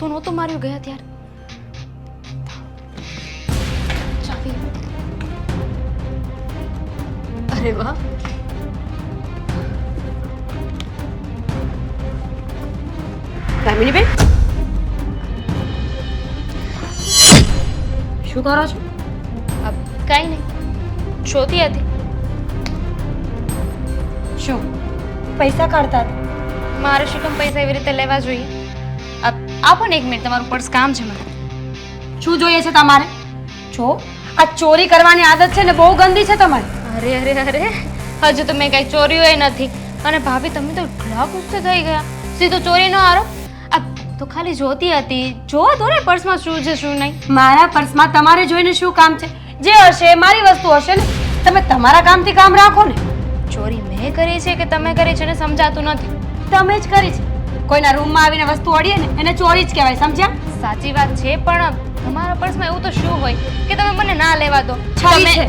તો નહોતું માર્યું ગયા ત્યારે. ચાવી. અરે વાહ. દામિની બેન શું કરો છો? કાંઈ નહીં, જોતી હતી. શું પૈસા કાઢતા હતા? મારે શું કામ પૈસા એવી રીતે લેવા જોઈએ? આપો ને 1 મિનિટ, તમારું પર્સ કામ છે મને. શું જોઈએ છે તમારે? જો આ ચોરી કરવાની આદત છે ને બહુ ગંદી છે તમારી. અરે અરે અરે, હજુ તો મેં કઈ ચોર્યું એ નથી. અને ભાભી તમે તો ઘણા ગુસ્સે થઈ ગયા. સીધો ચોરીનો આરોપ. તો ખાલી જોતી હતી, જોવા દો ને પર્સમાં શું છે શું નહીં. મારા પર્સમાં તમારે જોઈને શું કામ છે? જે હશે એ મારી વસ્તુ હશે ને. તમે તમારા કામથી કામ રાખો ને. ચોરી મેં કરી છે કે તમે કરી છે ને સમજાતું નથી. તમે જ કરી છે. કોઈના રૂમમાં આવીને વસ્તુ અડીએ ને એને ચોરી જ કહેવાય, સમજ્યા? સાચી વાત છે, પણ તમારા પર્સમાં એવું તો શું હોય કે તમે મને ના લેવા દો? છરી છે,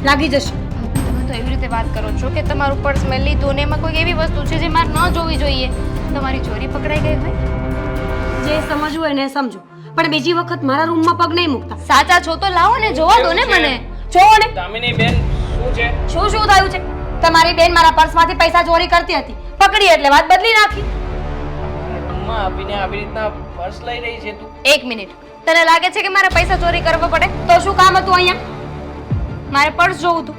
લાગી જશે. તમે તો એવી રીતે વાત કરો છો કે તમારું પર્સ મેં લીધું ને એમાં કોઈ એવી વસ્તુ છે જે મારે ન જોવી જોઈએ. તમારી ચોરી પકડાઈ ગઈ હોય. જે સમજવું હોય ને સમજો, પણ બીજી વખત મારા રૂમમાં પગ નહીં મૂકતા. સાચા છો તો લાવો ને, જોવા દો ને મને. જોવો ને દામિની બેન શું છે? શું થયું છે? તમારી બેન મારા પર્સમાંથી પૈસા ચોરી કરતી હતી, પકડી એટલે વાત બદલી નાખી. રૂમમાં આપીને આવી રીતના પર્સ લઈ રહી છે તું? 1 મિનિટ, તને લાગે છે કે મારે પૈસા ચોરી કરવા પડે? તો શું કામ હતું અહીંયા? મારે પર્સ જોવું હતું.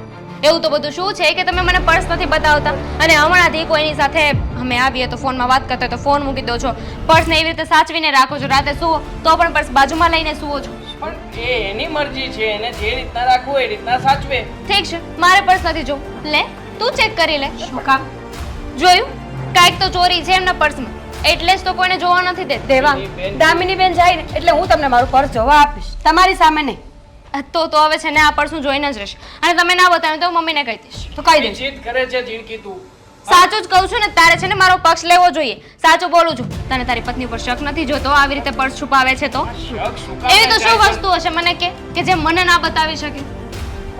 એવું તો બધું શું છે કે તમે મને પર્સ નથી બતાવતા અને હમણાંથી કોઈની સાથે અમે આવીએ તો ફોનમાં વાત કરતા હોય તો ફોન મૂકી દો છો. પર્સને એવી રીતે સાચવીને રાખો છો. રાતે સુવો તો પણ પર્સ બાજુમાં લઈને સુવો છો. પણ એ એની મરજી છે, એને જે રીતના રાખવું એ રીતના સાચવે. ઠીક છે, મારે પર્સ નથી જોવું. લે, તું ચેક કરી લે. શું કામ? જોયું? કાંઈક તો ચોરી છે એમના પર્સમાં, એટલે જ તો કોઈને જોવા નથી દેતા. દેવા દામિની બેન જાય ને એટલે હું તમને મારું પર્સ જોવા આપીશ, તમારી સામે નહીં. તો હવે છે ને આ પર્સ હું જોઈને જ રહીશ. અને તમે ના બતાવ્યું તો હું મમ્મીને કહી દઈશ. તો કહી દઈશ. જીદ કરે છે જીણકી તું. સાચું જ કહું છું ને, તારે છે ને મારો પક્ષ લેવો જોઈએ. સાચું બોલું છું. તને તારી પત્ની પર શક નથી જોતો આવી રીતે પર્સ છુપાવે છે તો? શક શું કામ એવી તો શું થાય છે? વસ્તુ હશે મને કે જે મને ના બતાવી શકે?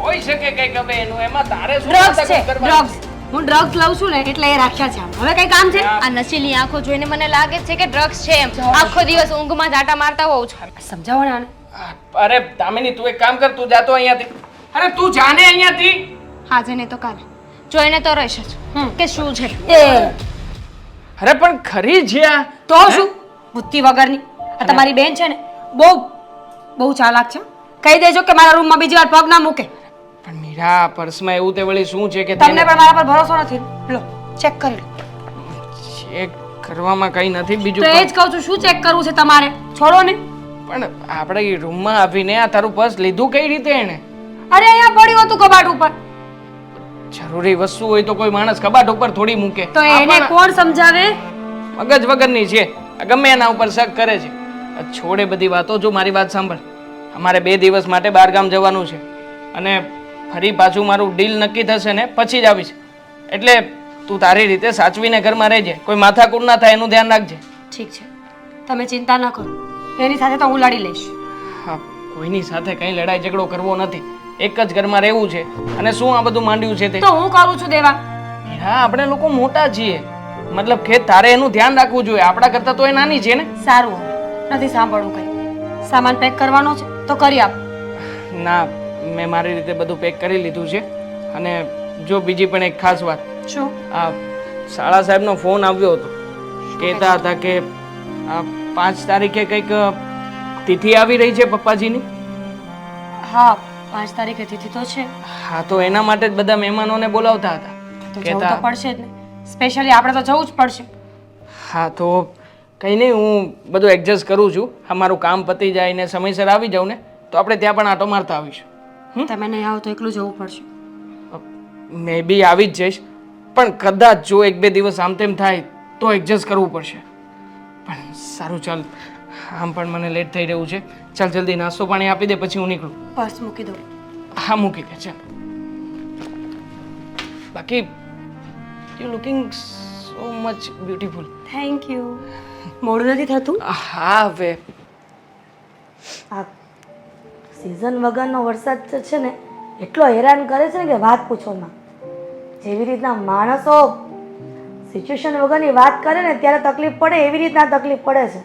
હોઈ શકે કઈક હવે એનું, એમાં તારે શું ડ્રગ્સ છે, માથાકૂટ કરવાની? ડ્રગ્સ. હું ડ્રગ્સ લઉં છું ને એટલે એ રાખ્યા છે આમ. હવે કઈ કામ છે? આ નશીલી આંખો જોઈને મને લાગે છે કે ડ્રગ્સ છે એમ. આખો દિવસ ઊંઘમાં જાટા મારતા હોઉં છું. સમજાવો ને આને. અરે દામિની તું એક કામ કર, તું જાતો અહીંયાથી. અરે તું જાને અહીંયાથી. આજે નહીં તો કાલે જોઈને તો રહીશ જ કે શું છે. અરે પણ ખરી છે આ. તો શું બુદ્ધિ વગરની આ તમારી બેન છે ને બહુ ચાલાક છે. કહી દેજો કે મારા રૂમમાં બીજી વાર પગ ના મૂકે. પણ મીરા પર્સમાં એવું તે વળી શું છે કે તમને પણ મારા પર ભરોસો નથી? લો ચેક કરી લો. ચેક કરવામાં કઈ નથી બીજું. તો એ જ કહું છું, શું ચેક કરવું છે તમારે? છોડો ને. પણ આપણે રૂમમાં આવીને આ તારું પર્સ લીધું કઈ રીતે એને? અરે અહીંયા પડ્યું હતું કબાટ ઉપર. જરૂરી વસ્તુ હોય તો કોઈ માણસ કબાટ ઉપર થોડી મૂકે. તો એને કોણ સમજાવે? મગજ વગરની છે, આ ગમે એના ઉપર શક કરે છે. આ છોડે બધી વાતો, જો મારી વાત સાંભળ. અમારે 2 દિવસ માટે બહાર ગામ જવાનું છે અને ફરી પાછું મારું ડીલ નક્કી થશે ને પછી જ આવીશ. એટલે તું તારી રીતે સાચવીને ઘરમાં રહેજે, કોઈ માથાકૂટ ના થાય એનું ધ્યાન રાખજે. ઠીક છે, તમે ચિંતા ન કરો. એની સાથે તો હું લડી લઈશ. હા, કોઈની સાથે કઈ લડાઈ ઝઘડો કરવો નથી, એક જ ઘરમાં રહેવું છે. અને શું આ બધું માંડ્યું છે તે? તો હું કરું છું દેવા. હા, આપણે લોકો મોટા છીએ, મતલબ કે તારે એનું ધ્યાન રાખવું જોઈએ. આપણા કરતા તો એ નાની છે ને. સારું, નથી સાંભળવું કઈ. સામાન પેક કરવાનો છે તો કરી આપ. ના, મેં મારી રીતે બધું પેક કરી લીધું છે. અને જો બીજી પણ એક ખાસ વાત, શું? આ શાળા સાહેબનો ફોન આવ્યો હતો. કહેતા હતા કે આ 5 તારીખે કંઈક તિથિ આવી રહી છે પપ્પાજીની. હા, 5 તારીખે તિથિ તો છે. હા, તો એના માટે જ બધા મહેમાનોને બોલાવતા હતા. તો જવું તો પડશે જ ને. સ્પેશિયલી આપણે તો જવું જ પડશે. હા, તો કંઈ નહીં, હું બધું એડજસ્ટ કરું છું. અમારું કામ પતી જાય ને સમયસર આવી જાઉં ને તો આપણે ત્યાં પણ આટો મારતા આવીશું. તમે નહીં આવો તો એકલું જવું પડશે. મે બી આવી જ જઈશ, પણ કદાચ જો 1-2 દિવસ આમ તેમ થાય તો એડજસ્ટ કરવું પડશે. પણ સારું, ચાલ, આમ પણ મને લેટ થઈ રહ્યું છે. ચાલ જલ્દી નાસ્તો પાણી આપી દે પછી હું નીકળું. પર્સ મૂકી દો. હા, મૂકી દે. ચાલ. બાકી you looking so much beautiful. Thank you. મોડું નથી થતું? હા, હવે આ સિઝન વગરનો વરસાદ જે છે ને એટલો હેરાન કરે છે ને કે વાત પૂછોમાં. જેવી રીતના માણસો સિચ્યુએશન વગરની વાત કરે ને ત્યારે તકલીફ પડે એવી રીતના તકલીફ પડે છે.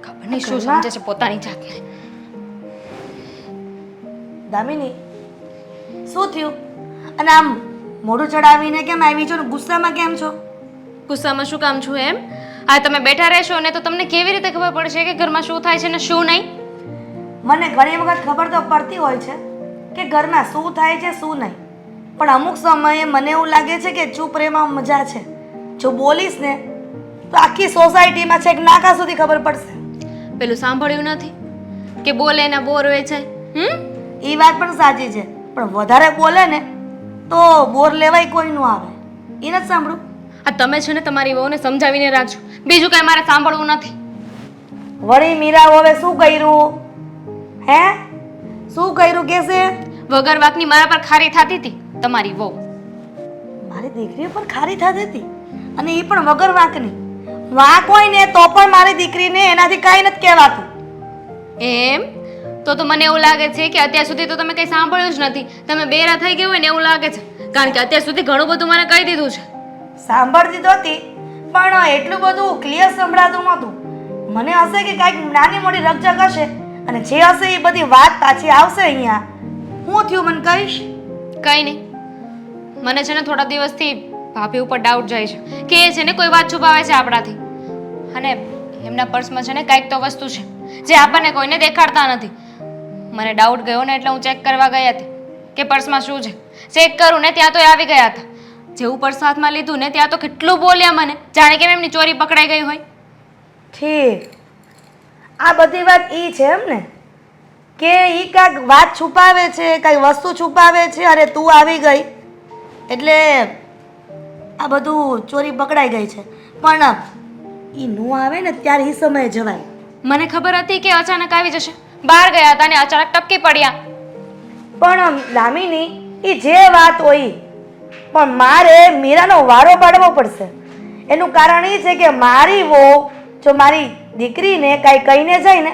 ખબર અને શું સમજે છે પોતાની જાતને? દામિની શું થયું? અને આમ મોઢું ચડાવીને કેમ આવી છો ને ગુસ્સામાં કેમ છો? ગુસ્સામાં શું કામ છું એમ? આ તમે બેઠા રહેશો ને તો તમને કેવી રીતે ખબર પડશે કે ઘરમાં શું થાય છે ને શું નહીં? મને ઘણી વખત ખબર તો પડતી હોય છે કે ઘરમાં શું થાય છે શું નહીં, પણ અમુક સમયે મને એવું લાગે છે કે ચૂપ રહેવામાં મજા છે. જો બોલીશ ને તો આખી સોસાયટીમાં છેક નાકા સુધી ખબર પડશે. પેલું સાંભળ્યું નથી કે બોલે ને બોર વેચાય? એ વાત પણ સાચી છે, પણ વધારે બોલે ને તો બોર લેવાય કોઈ નું આવે. એ નથી સાંભળું. આ તમે છે ને તમારી વહુને સમજાવીને રાખજો, બીજું કઈ મારે સાંભળવું નથી. વળી મીરા હવે શું કર્યું? હે શું કર્યું કેસે? વગર વાકની મારા પર ખારી થતી હતી તમારી વહુ. મારી દીકરી પર ખારી થતી હતી અને એ પણ વગર વાંકની. વાંક હોય ને તો પણ મારી દીકરીને એનાથી કાંઈ નથી કહેવાતું. એમ તો મને એવું લાગે છે કે અત્યાર સુધી તો તમે કંઈ સાંભળ્યું જ નથી. તમે બેરા થઈ ગયા હોય ને એવું લાગે છે, કારણ કે અત્યાર સુધી ઘણું બધું મને કહી દીધું છે. સાંભળતી તો હતી પણ એટલું બધું ક્લિયર સંભળાતું નહોતું. મને હશે કે કાંઈક નાની મોટી રકઝક હશે અને જે હશે એ બધી વાત પાછી આવશે અહીંયા. શું થયું મને કહીશ? કંઈ નહીં, મને છે ને થોડા દિવસથી ભાભી ઉપર ડાઉટ જાય છે કે એ છે ને કોઈ વાત છુપાવે છે આપણાથી, અને એમના પર્સમાં છે ને કાંઈક તો વસ્તુ છે જે આપણને કોઈને દેખાડતા નથી. મને ડાઉટ ગયો ને એટલે હું ચેક કરવા ગઈ હતી કે પર્સમાં શું છે. ચેક કરું ને ત્યાં તો એ આવી ગયા હતા. જેવું પર્સ હાથમાં લીધું ને ત્યાં તો કેટલું બોલ્યા મને, જાણે કે એમની ચોરી પકડાઈ ગઈ હોય. ઠીક, આ બધી વાત ઈ છે એમ ને કે ઈ કાંઈક વાત છુપાવે છે, કાંઈ વસ્તુ છુપાવે છે અને તું આવી ગઈ એટલે આ બધું ચોરી પકડાઈ ગઈ છે. પણ ઈ નો આવે ને ત્યારે ઈ સમયે જવાય. મને ખબર હતી કે અચાનક આવી જશે. બહાર ગયા હતા ને અચાનક ટપકી પડ્યા. પણ દામિની ઈ જે વાત હોય પણ મારે મીરાનો વારો પાડવો પડશે. એનું કારણ એ છે કે મારી વહુ જો મારી દીકરીને કાંઈ કહીને જાય ને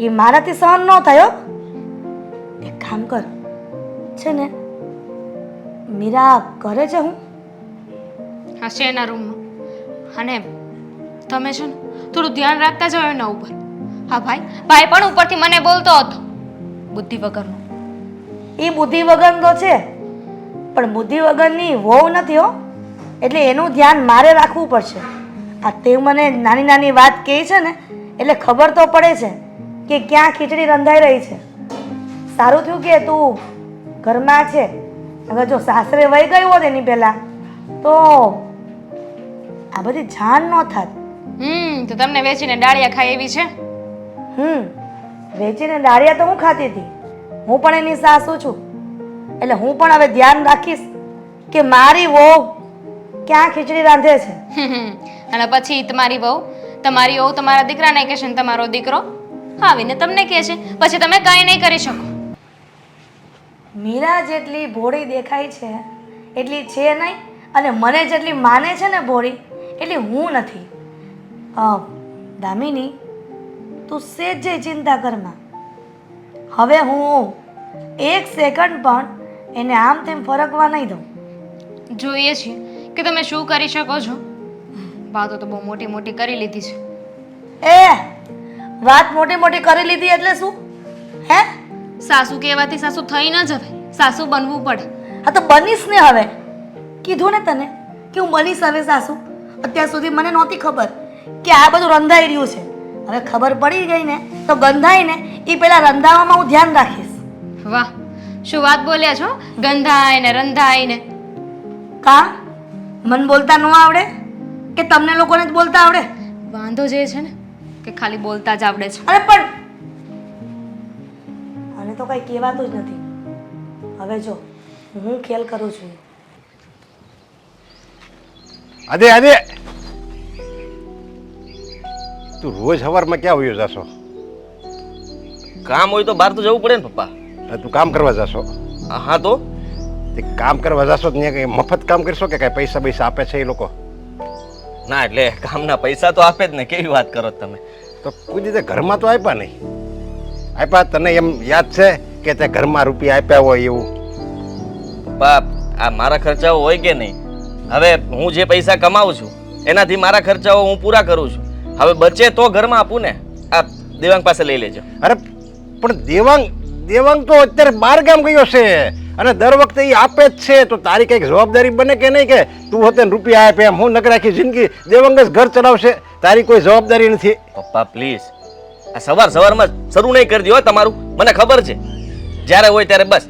એ મારાથી સહન ન થયો. એક કામ કર છે ને મીરા ઘરે છે હું હશે એના રૂમમાં, અને તમે છે ને થોડું ધ્યાન રાખતા જાઓ એના ઉપર. હા ભાઈ પણ ઉપરથી મને બોલતો હતો બુદ્ધિ વગરનો. એ બુદ્ધિ વગરનો તો છે પણ બુદ્ધિ વગરની વહુ નથી હો, એટલે એનું ધ્યાન મારે રાખવું પડશે. આ તે મને નાની નાની વાત કહે છે ને એટલે ખબર તો પડે છે કે ક્યાં ખીચડી રંધાઈ રહી છે. સારું થયું કે તું ઘરમાં છે, અગર જો સાસરે વહી ગઈ હોત એની પહેલા તો આ બધી જાણ ન થાત. તો તમને વેચીને ડાળિયા ખાય એવી છે? વેચીને ડાળિયા તો હું ખાતી હતી, હું પણ એની સાસુ છું, એટલે હું પણ હવે ધ્યાન રાખીશ કે મારી વહુ ક્યાં ખીચડી રાંધે છે. અને પછી તમારી વહુ તમારા દીકરાને કહેશે ને તમારો દીકરો આવીને તમને કહે છે, પછી તમે કંઈ નહીં કરી શકો. મીરા જેટલી ભોળી દેખાય છે એટલી છે નહીં, અને મને જેટલી માને છે ને ભોળી એટલી હું નથી. દામિની તું સેજે ચિંતા કરમાં. હવે હું એક સેકન્ડ પણ એને આમ તેમ ફરકવા નહીં દઉં. જોઈએ છીએ કે તમે શું કરી શકો છો. વાતો તો બહુ મોટી મોટી કરી લીધી છે. વાત મોટી મોટી કરી લીધી એટલે શું? હે સાસુ કહેવાથી સાસુ થઈ ન જવાય, સાસુ બનવું પડે. હા તો બનીશ ને. હવે કીધું ને તને કે હું બનીશ હવે સાસુ. અત્યાર સુધી મને નહોતી ખબર કે આ બધું રંધાઈ રહ્યું છે. હવે ખબર પડી ગઈ ને તો ગંધાય ને એ પેલા રંધાવામાં હું ધ્યાન રાખીશ. વાહ, શું વાત બોલ્યા છો! ગંધાય ને રંધાય ને. કા મન બોલતા ન આવડે કે તમને લોકોને જ બોલતા આવડે? વાંધો જે છે ને કે ખાલી બોલતા જ આવડે છે. અરે પણ આને તો કઈ કહેવાતું જ નથી. હવે જો હું ખેલ કરું છું. આદે તું રોજ સવારમાં ક્યાં વયો જાશો? કામ હોય તો બહાર તો જવું પડે ને પપ્પા. તું કામ કરવા જાશો? હા તો તે કામ કરવા જાશો ત્યાં કઈ મફત કામ કરશો કે કઈ પૈસા પૈસા આપે છે એ લોકો? ના એટલે કામના પૈસા તો આપે જ ને. કેવી વાત કરો તમે? તો કોઈ રીતે ઘરમાં તો આપ્યા નહીં? આપ્યા તને એમ યાદ છે કે તે ઘરમાં રૂપિયા આપ્યા હોય એવું? પપ્પા આ મારા ખર્ચાઓ હોય કે નહીં? હવે હું જે પૈસા કમાઉં છું એનાથી મારા ખર્ચાઓ હું પૂરા કરું છું. હવે બચે તો ઘરમાં આપું ને. આ દેવાંગ પાસે લઈ લેજો. અરે પણ દેવાંગ દેવાંગ તો અત્યારે બહાર ગામ ગયો છે અને દર વખતે એ આપે જ છે, તો તારી કંઈક જવાબદારી બને કે નહીં કે તું હોતે ને રૂપિયા આપે એમ? હું નકર આખી જિંદગી દેવાંગ જ ઘર ચલાવશે, તારી કોઈ જવાબદારી નથી. પપ્પા પ્લીઝ, આ સવારમાં શરૂ નહીં કરી દો તમારું. મને ખબર છે જ્યારે હોય ત્યારે બસ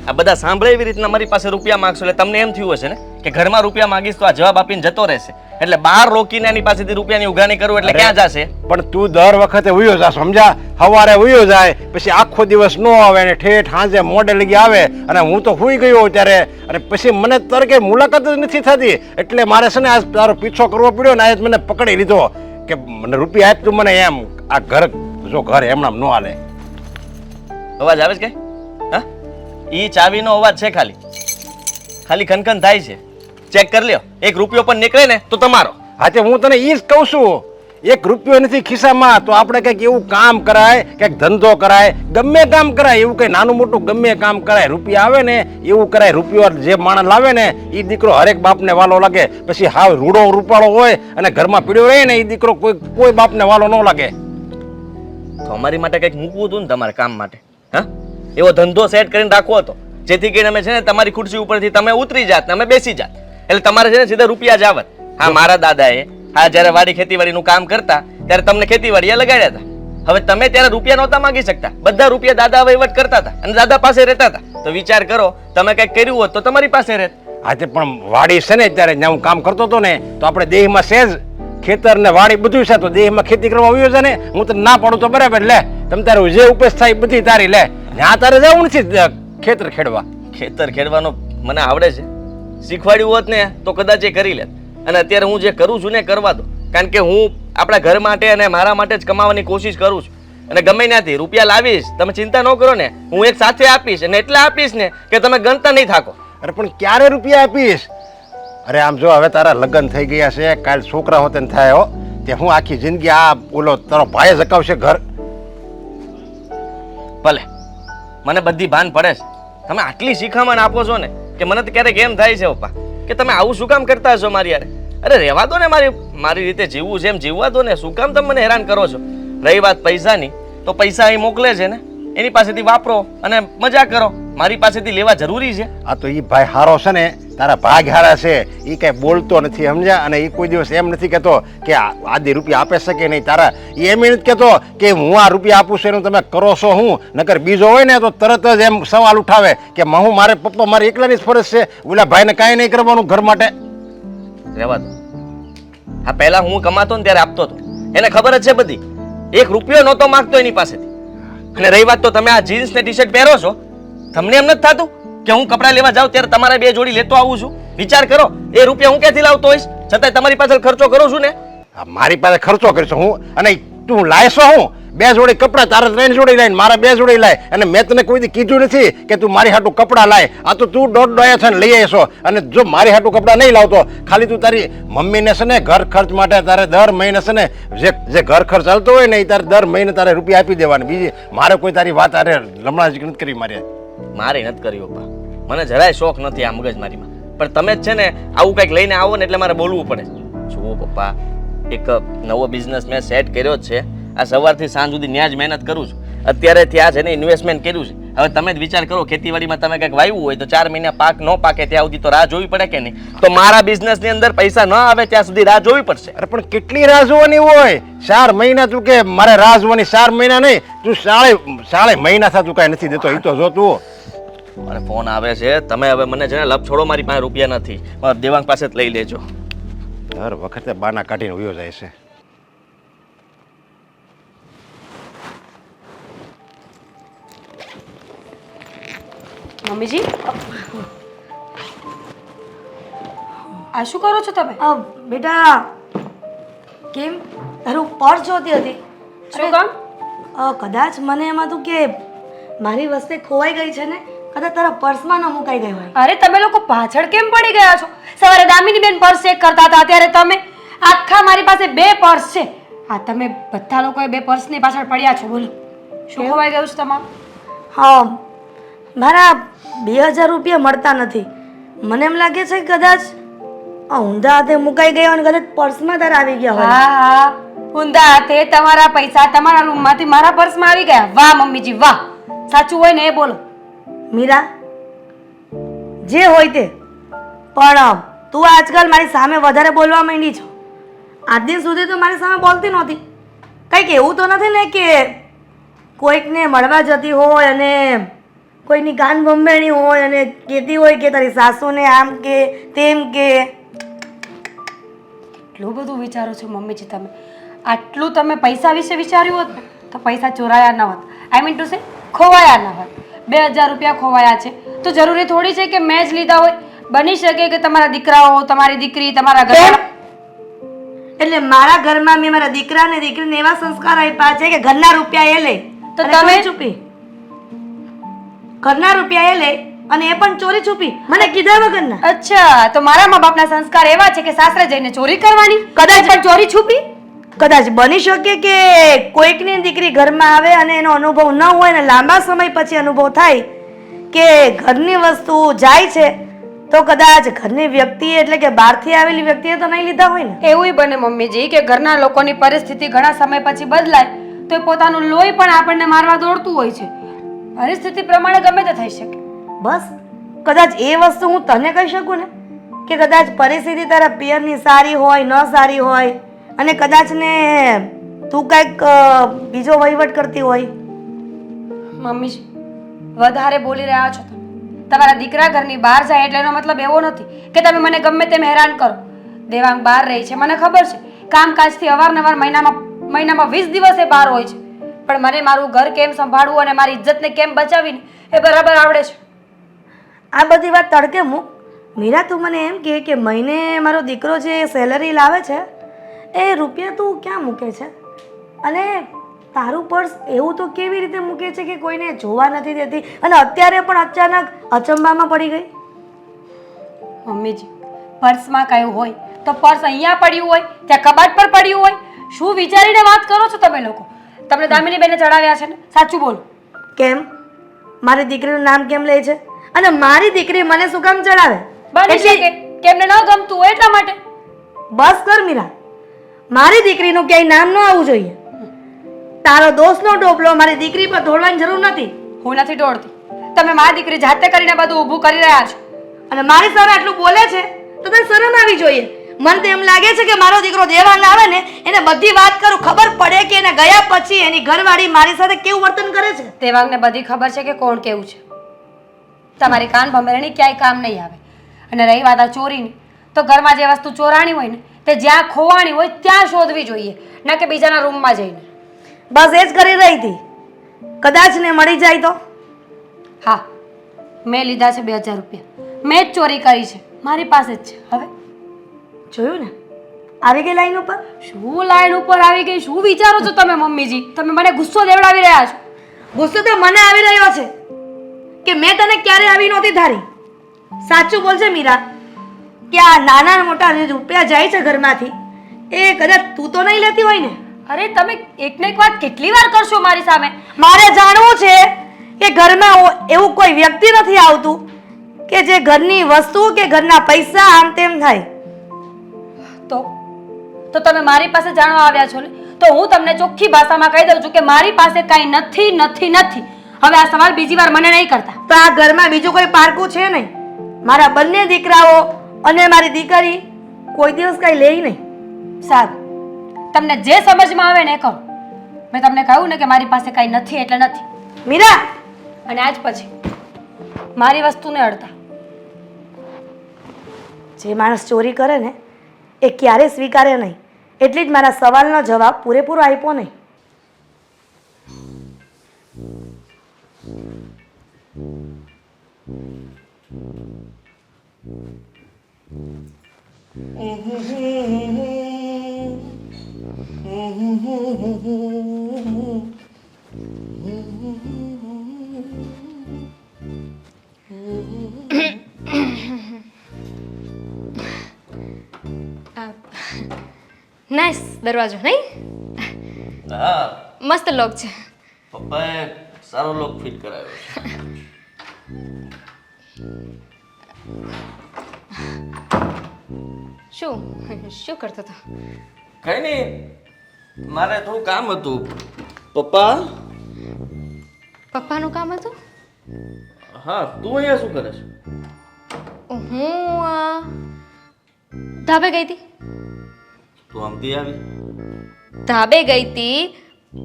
આ બધા સાંભળે એવી રીતના મારી પાસે રૂપિયા માંગશો એટલે તમને એમ થયું હશે ને કે ઘરમાં રૂપિયા માંગીશ તો આ જવાબ આપીને જતો રહેશે, એટલે બહાર રોકીને એની પાસેથી રૂપિયાની ઉઘરાણી કરું એટલે ક્યાં જશે? પણ તું દર વખતે ઉયો જા, સમજા? સવારે ઉયો જાય, પછી આખો દિવસ નો આવે ને ઠેઠ સાંજે મોડે લગી આવે, અને હું તો સુઈ ગયો ત્યારે, અને પછી મને તારે કઈ મુલાકાત જ નથી થતી, એટલે મારે છે ને આજ તારો પીછો કરવો પડ્યો ને આજ મને પકડી લીધો કે મને રૂપિયા આપ તું મને એમ. આ ઘર જો ઘર એમણામ ન હાલે. અવાજ આવે છે કે? હા, ઈ ચાવીનો અવાજ છે, ખાલી ખાલી ખનખન થાય છે. ચેક કરી લ્યો, એક રૂપિયો પણ નીકળે ને તો તમારો. હા તે હું તને ઈ જ કહું છું, એક રૂપિયો નથી ખિસ્સામાં તો આપણે કંઈક એવું કામ કરાય, કંઈક ધંધો કરાય, ગમે કામ કરાય, એવું કંઈ નાનું મોટું ગમે કામ કરાય. રૂપિયા આવે ને એવું કરાય. રૂપિયો જે માણસ લાવે ને એ દીકરો હરેક બાપને વાલો લાગે. પછી હાવ રૂડો રૂપાળો હોય અને ઘરમાં પીડ્યો રહે ને એ દીકરો કોઈ બાપને વાલો ન લાગે. તો અમારી માટે કંઈક મૂકવું હતું ને તમારે કામ માટે. હા, એવો ધંધો સેટ કરીને રાખવો હતો જેથી કરીને અમે છે ને તમારી ખુરશી ઉપરથી તમે ઉતરી જાત ને અમે બેસી જાત, એટલે તમારે છે ને સીધા રૂપિયા જ આવત. હા, મારા દાદાએ હા જ્યારે વાડી ખેતીવાડીનું કામ કરતા ત્યારે તમને ખેતીવાડીએ લગાડ્યા હતા. હવે તમે ત્યારે રૂપિયા નહોતા માંગી શકતા, બધા રૂપિયા દાદા વહીવટ કરતા હતા અને દાદા પાસે રહેતા હતા. તો વિચાર કરો, તમે કંઈક કર્યું હોત તો તમારી પાસે રહેત. આજે પણ વાડી છે ને ત્યારે જ્યાં હું કામ કરતો હતો ને તો આપણે દેહમાં સેજ ખેતર ને વાડી બધું છે, તો દેહમાં ખેતી કરવા આવ્યો છે ને. હું તને ના પાડું તો બરાબર, લે તમ તારું જે ઉપેક્ષ થાય બધી તારી લે. ત્યાં તારે જવું નથી ખેતર ખેડવા. ખેતર ખેડવાનો મને આવડે છે, શીખવાડ્યું હોત ને તો કદાચ એ કરી લેત. અને અત્યારે હું જે કરું છું ને કરવા દો, કારણ કે હું આપણા ઘર માટે અને મારા માટે જ કમાવાની કોશિશ કરું છું. અને ગમે ત્યાંથી રૂપિયા લાવીશ, તમે ચિંતા ન કરો ને, હું એક સાથે આપીશ અને એટલા આપીશ ને કે તમે ગણતા નહીં થાકો. અરે પણ ક્યારે રૂપિયા આપીશ? અરે આમ જો હવે તારા લગ્ન થઈ ગયા છે, કાલ છોકરા હોતે ને થાય હો, તે હું આખી જિંદગી આ ઓલો તારો ભાઈ જકાવશે ઘર. ભલે મને બધી ભાન પડે છે, તમે આટલી શિખામણ આપો છો ને કે મને તો ક્યારેક એમ થાય છે પપ્પા કે તમે આવું શું કામ કરતા હશો મારી યાર. અરે રહેવા દો ને, મારી રીતે જીવવું છે એમ જીવવા દો ને, શું કામ તમે મને હેરાન કરો છો? રહી વાત પૈસાની, તો પૈસા અહીં મોકલે છે ને એની પાસેથી વાપરો અને મજા કરો, મારી પાસેથી લેવા જરૂરી છે? આ તો એ ભાઈ હારો છે ને, તારા ભાગ હારા છે, એ કઈ બોલતો નથી સમજ્યા, અને એ કોઈ દિવસ એમ નથી કહેતો કે આદિ રૂપિયા આપે શકે નહીં. તારા એમ નથી કહેતો કે હું આ રૂપિયા આપું છું એનું તમે કરો છો હું, નકર બીજો હોય ને તો તરત જ એમ સવાલ ઉઠાવે કે હું મારે પપ્પા મારી એકલાની જ ફરજ છે, ઓલા ભાઈને કાંઈ નહીં કરવાનું ઘર માટે. રહેવા દો. હા, પહેલા હું કમાતો ને ત્યારે આપતો હતો, એને ખબર જ છે બધી. એક રૂપિયો નહોતો માંગતો એની પાસેથી. અને રહી વાત તો તમે આ જીન્સ ને ટી શર્ટ પહેરો છો, તમને એમ નથી થતું કે હું કપડાં લેવા જાઉં ત્યારે તમારા બે જોડી લેતો આવું છું? વિચાર કરો, એ રૂપિયા હું ક્યાંથી લાવતો હોઈશ, છતાંય તમારી પાછળ ખર્ચો કરું છું ને. મારી પાસે ખર્ચો કરીશું હું, અને તું લાયશો હું બે જોડી કપડાં, તારે 3 જોડી લાય, મારા 2 જોડી લાય. અને મેં તને કોઈ દી કીધું નથી કે તું મારી હાટું કપડાં લાય. આ તો તું દોઢ ડોયા છે ને લઈ આવીશો. અને જો મારી હાટું કપડાં નહીં લાવતો, ખાલી તું તારી મમ્મીને છે ને ઘર ખર્ચ માટે તારે દર મહિને છે ને જે ઘર ખર્ચ ચાલતો હોય ને એ તારે દર મહિને તારે રૂપિયા આપી દેવાની. બીજી મારે કોઈ તારી વાત અરે લમણા જ નથી કરી. મારે નથી કર્યું પપ્પા, મને જરાય શોખ નથી આ મગજમારીમાં. પણ તમે જ છે ને આવું કંઈક લઈને આવો ને એટલે મારે બોલવું પડે. જુઓ પપ્પા, એક નવો બિઝનેસ મેં સેટ કર્યો જ છે. આ સવારથી સાંજ સુધી ત્યાં જ મહેનત કરું છું. અત્યારે ત્યાં છે ને ઇન્વેસ્ટમેન્ટ કર્યું છે. હવે તમે જ વિચાર કરો, ખેતીવાડીમાં તમે કંઈક વાવ્યું હોય તો 4 મહિના પાક ન પાકે ત્યાં સુધી તો રાહ જોવી પડે કે નહીં? તો મારા બિઝનેસની અંદર પૈસા ન આવે ત્યાં સુધી રાહ જોવી પડશે. અરે પણ કેટલી રાહ જોવાની હોય? 4 મહિના તું કે મારે રાહ જોવાની? 4 મહિના નહીં, તું સાળે મહિના થતું કાંઈ નથી દેતો. એ તો જો તું મારે ફોન આવે છે, તમે હવે મને છે ને લપ છોડો, મારી પાસે રૂપિયા નથી, મારા દેવાંગ પાસે જ લઈ લેજો. દર વખતે બાના કાઢીને ઉયો જાય છે. મમ્મીજી, આ શું કરો છો તમે? બેટા કેમ તારું પર્સ જોતી હતી? શું કામ? કદાચ મને એમાં તું કે મારી વસ્તુ ખોવાઈ ગઈ છે ને, કદાચ તારા પર્સમાં ન મુકાઈ ગઈ હોય. અરે તમે લોકો પાછળ કેમ પડી ગયા છો? સવારે દામિની બેન પર્સ ચેક કરતા હતા, અત્યારે તમે આખા મારી પાસે 2 પર્સ છે. હા, તમે બધા લોકોએ 2 પર્સની પાછળ પડ્યા છો. બોલો, શું ખોવાઈ ગયું છે તમારું? હા, મારા 2000 રૂપિયા મળતા નથી. મને એમ લાગે છે કે કદાચ ઊંધા હાથે મુકાઈ ગયા અને કદાચ પર્સમાં તારા આવી ગયા હોય. હા હા, ઊંધા હાથે તમારા પૈસા તમારા રૂમમાંથી મારા પર્સમાં આવી ગયા. વાહ મમ્મીજી વાહ. સાચું હોય ને એ બોલો. મીરા, જે હોય તે, પણ તું આજકાલ મારી સામે વધારે બોલવા માંડી છો. આજ દિન સુધી તો મારી સામે બોલતી નહોતી. કંઈક એવું તો નથી ને કે કોઈકને મળવા જતી હોય અને કોઈની કાન ભંભેણી હોય અને કહેતી હોય કે તારી સાસુને આમ કે તેમ કે. એટલું બધું વિચારો છો મમ્મીજી તમે? આટલું તમે પૈસા વિશે વિચાર્યું હોત ને તો પૈસા ચોરાયા ન હોત. આઈ મીન ટુ સે ખોવાયા ન હોત. 2000 રૂપિયા ખોવાયા છે તો જરૂરી થોડી છે કે મેં જ લીધા હોય. બની શકે કે તમારા દીકરાઓ, તમારી દીકરી, તમારા ઘર. એટલે મારા ઘરમાં મેં મારા દીકરા ને દીકરીને એવા સંસ્કાર આપ્યા છે કે ઘરના રૂપિયા એ લે તો અને તમે? ચોરી છુપી. ઘરના રૂપિયા એ લે અને એ પણ ચોરી છુપી, મને કીધા વગરના. અચ્છા, તો મારા મા બાપના સંસ્કાર એવા છે કે સાસરે જઈને ચોરી કરવાની, કદાચ પણ ચોરી છુપી. કદાચ બની શકે કે કોઈકની દીકરી ઘરમાં આવે અને એનો અનુભવ ન હોય ને લાંબા સમય પછી અનુભવ થાય કે ઘરની વસ્તુ જાય છે તો કદાચ ઘરની વ્યક્તિએ એટલે કે બહારથી આવેલી વ્યક્તિએ તો નહીં લીધા હોય ને. એવું બને મમ્મીજી કે ઘરના લોકોની પરિસ્થિતિ ઘણા સમય પછી બદલાય તો એ પોતાનું લોહી પણ આપણને મારવા દોડતું હોય છે. પરિસ્થિતિ પ્રમાણે ગમે તે થઈ શકે. બસ કદાચ એ વસ્તુ હું તને કહી શકું ને કે કદાચ પરિસ્થિતિ તારા પિયરની સારી હોય ન સારી હોય અને કદાચ ને તું કંઈક બીજો વહીવટ કરતી હોય. મમ્મીજી વધારે બોલી રહ્યા છો તમે. તમારા દીકરા ઘરની બહાર જાય એટલે એનો મતલબ એવો નથી કે તમે મને ગમે તેમ હેરાન કરો. દેવાંગ બહાર રહી છે મને ખબર છે. કામકાજથી અવારનવાર મહિનામાં 20 દિવસે બહાર હોય છે. પણ મને મારું ઘર કેમ સંભાળવું અને મારી ઇજ્જતને કેમ બચાવવી એ બરાબર આવડે છે. આ બધી વાત તડકે મૂક. મીરા, તું મને એમ કહે કે મહિને મારો દીકરો જે સેલરી લાવે છે એ રૂપિયા તું ક્યાં મૂકે છે? અને તારું પર્સ એવું તો કેવી રીતે મૂકે છે કે કોઈને જોવા નથી દેતી અને અત્યારે પણ અચાનક અચંબામાં પડી ગઈ? મમ્મીજી પર્સમાં કયું હોય તો પર્સ અહીંયા પડ્યું હોય, ત્યાં કબાટ પર પડ્યું હોય. શું વિચારીને વાત કરો છો તમે લોકો? તમને દામિની બેને ચડાવ્યા છે ને? સાચું બોલો. કેમ? મારી દીકરીનું નામ કેમ લે છે અને મારી દીકરી મને શું કામ ચડાવે? બની શકે કે એમને ન ગમતું હોય એટલા માટે. બસ કર મીરા, મારી દીકરીનું ક્યાંય નામ ન આવવું જોઈએ. તારો દોસ્તનો ટોપલો મારી દીકરી પર ઢોળવાની જરૂર નથી. હું નથી દોડતી. તમે મારી દીકરી જાતે કરીને બધું ઊભું કરી રહ્યા છો અને મારી સામે આટલું બોલે છે તો તને શરમ આવી જોઈએ. મને તો એમ લાગે છે કે મારો દીકરો દેવાંગ આવે ને એને બધી વાત કરું, ખબર પડે કે એને ગયા પછી એની ઘરવાળી મારી સાથે કેવું વર્તન કરે છે. દેવાંગને બધી ખબર છે કે કોણ કેવું છે. તમારી કાન ભંભેરણી ક્યાંય કામ નહીં આવે. અને રહી વાત આ ચોરીની, તો ઘરમાં જે વસ્તુ ચોરાણી હોય ને તે જ્યાં ખોવાણી હોય ત્યાં શોધવી જોઈએ, ના કે બીજાના રૂમમાં જઈને. બસ એ જ કરી રહી હતી. કદાચ ને મળી જાય તો? હા, મેં લીધા છે 2000 રૂપિયા. મેં જ ચોરી કરી છે, મારી પાસે જ છે. હવે જોયું ને, આવી ગઈ લાઈન ઉપર. શું લાઈન ઉપર આવી ગઈ? શું વિચારો છો તમે મમ્મીજી? તમે મને ગુસ્સો દેવડાવી રહ્યા છો. ગુસ્સો તો મને આવી રહ્યો છે કે મેં તને ક્યારે આવી નહોતી ધારી. સાચું બોલજે મીરા કે આ નાના મોટા રૂપિયા જાય છે ઘરમાંથી એ કદાચ તું તો નહીં લેતી હોય ને? અરે તમે એકને એક વાત કેટલી વાર કરશો મારી સામે? મારે જાણવું છે કે ઘરમાં એવું કોઈ વ્યક્તિ નથી આવતું કે જે ઘરની વસ્તુ કે ઘરના પૈસા આમ તેમ થાય. તો તમે મારી પાસે જાણવા આવ્યા છો ને, તો હું તમને ચોખ્ખી ભાષામાં કહી દઉં છું કે મારી પાસે કાંઈ નથી નથી નથી. હવે આ સવાલ બીજી વાર મને નહીં કરતા. તો આ ઘરમાં બીજું કોઈ પારકું છે નહીં. મારા બંને દીકરાઓ અને મારી દીકરી કોઈ દિવસ કાંઈ લે નહીં. સારું, તમને જે સમજમાં આવે ને એ કરો. મેં તમને કહ્યું ને કે મારી પાસે કાંઈ નથી એટલે નથી. મીરા, અને આજ પછી મારી વસ્તુને અડતા. જે માણસ ચોરી કરે ને એ ક્યારે સ્વીકારે નહીં. એટલે જ મારા સવાલનો જવાબ પૂરેપૂરો આપ્યો નહીં. નાઈસ દરવાજો નહીં? હા, મસ્ત લોક છે. પપ્પાએ સારો લોક ફિટ કરાવ્યો છે. શું શું કરતો હતો? કઈ નહીં, મારે થોડું કામ હતું. પપ્પા? પપ્પાનું કામ હતું? હા, તું અહીંયા શું કરે છે? હું ધાબે ગઈ હતી. તું આમથી આવી? ધાબે ગઈ હતી,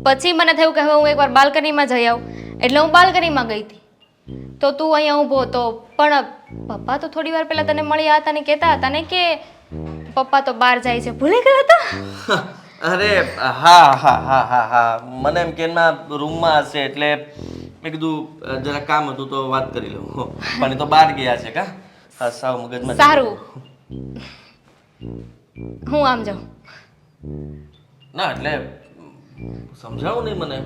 પછી મને થયું કે હવે હું એકવાર બાલ્કનીમાં જઈ આવું, એટલે હું બાલ્કનીમાં ગઈ હતી. તો તું અહીંયા ઊભો હતો, પણ પપ્પા તો થોડી વાર પહેલા તને મળ્યા હતા ને કહેતા હતા ને કે પપ્પા તો બહાર જાય છે, ભૂલી ગયો હતો? અરે હા હા હા હા હા, મને એમ કે એમના રૂમમાં હશે એટલે મેં કીધું જરા કામ હતું તો વાત કરી લઉં. પણ એ તો બહાર ગયા છે કા? હા, સાવ મગજમાં. સારું, હું આમ જાઉં. ના એટલે સમજાવું નહીં મને.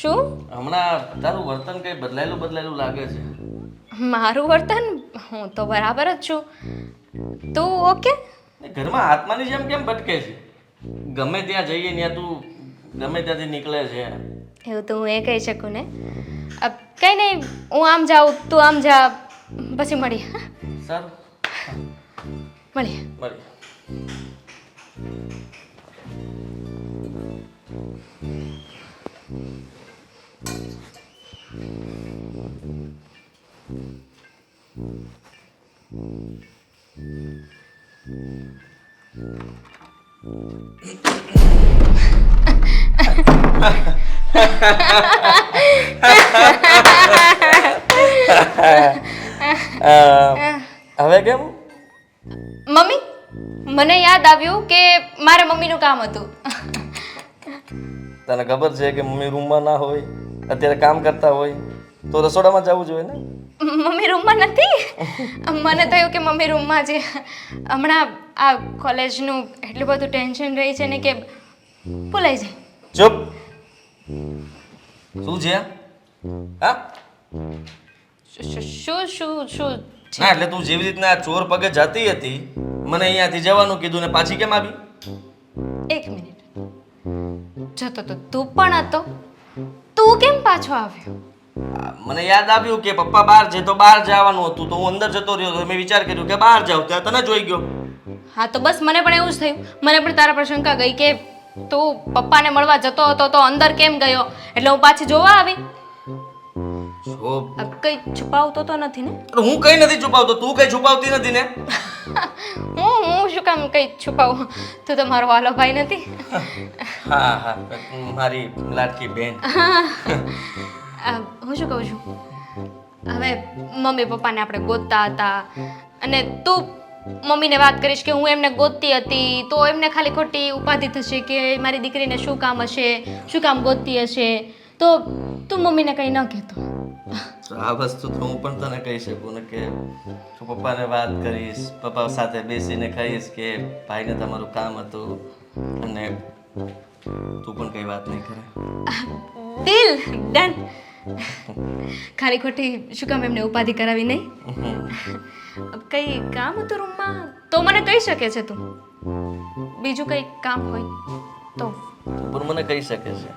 શું? હમણાં તારું વર્તન કઈ બદલાયેલું લાગે છે. મારું વર્તન? હું તો બરાબર જ છું. તું ઓકે? ને ઘરમાં આત્માની જેમ કેમ ભટકે છે? ગમે ત્યાં જઈએ ત્યાં તું ગમે ત્યાંથી નીકળે છે. એવું તો હું એ કહી શકું ને. કંઈ નહીં, હું આમ જાઉં, તું આમ જા, પછી મળીએ. હા? સારું, મળીએ. મળીએ. હવે કેમ? મમ્મી, મને યાદ આવ્યું કે મારા મમ્મીનું કામ હતું. તને ખબર છે કે મમ્મી રૂમમાં ના હોય, અત્યારે કામ કરતા હોય તો રસોડામાં જવું જોઈએ ને? મમ્મી રૂમમાં નથી. મને થયું કે મમ્મી રૂમમાં છે. હમણાં આ કોલેજનું એટલું બધું ટેન્શન રહી છે ને કે ભૂલાઈ જાય. ચૂપ. શું છે? હા? શું શું શું છે? ના એટલે તું જેવી રીતના ચોર પગે જતી હતી, મને અહીંયાથી જવાનું કીધું ને પાછી કેમ આવી? એક મિનિટ, જતો તો તું પણ હતો, તું કેમ પાછો આવ્યો? મને યાદ આવ્યું કે પપ્પા બહાર છે તો બહાર જવાનું હતું, તો હું અંદર જતો રહ્યો. તો મેં વિચાર કર્યો કે બહાર જાઉં, ત્યાં તને જોઈ ગયો. હા તો બસ મને પણ એવું જ થયું. મને પણ તારા પર શંકા ગઈ કે તું પપ્પાને મળવા જતો હતો તો અંદર કેમ ગયો, એટલે હું પાછી જોવા આવી. જો, કઈ છુપાવતો તો નથી ને? હું કઈ નથી છુપાવતો, તું કઈ છુપાવતી નથી ને? હું શું કામ કઈ છુપાવું? તું તો મારો વાલો ભાઈ નથી. હા હા, મારી લાડકી બેન. હું શું કહું છું, હવે મમ્મી પપ્પાને આપણે ગોતતા હતા અને તું મમ્મીને વાત કરીશ કે હું એમને ગોતતી હતી, તો એમને ખાલી ખોટી ઉપાધિ થશે કે મારી દીકરીને શું કામ હશે, શું કામ ગોતતી હશે, તો તું મમ્મીને કંઈ ન કહેતો. આ વસ્તુ તો હું પણ તને કહી શકું ને કે તું પપ્પાને વાત કરીશ, પપ્પા સાથે બેસીને કહીશ કે ભાઈને તમારું કામ હતું, અને તું પણ કઈ વાત નહીં કરે. દિલ ડન. ખાલી ખોટી શું કામ એમને ઉપાધિ કરાવી નહીં? કઈ કામ હતું રૂમમાં તો મને કહી શકે છે તું. બીજું કઈ કામ હોય તો પણ મને કહી શકે છે.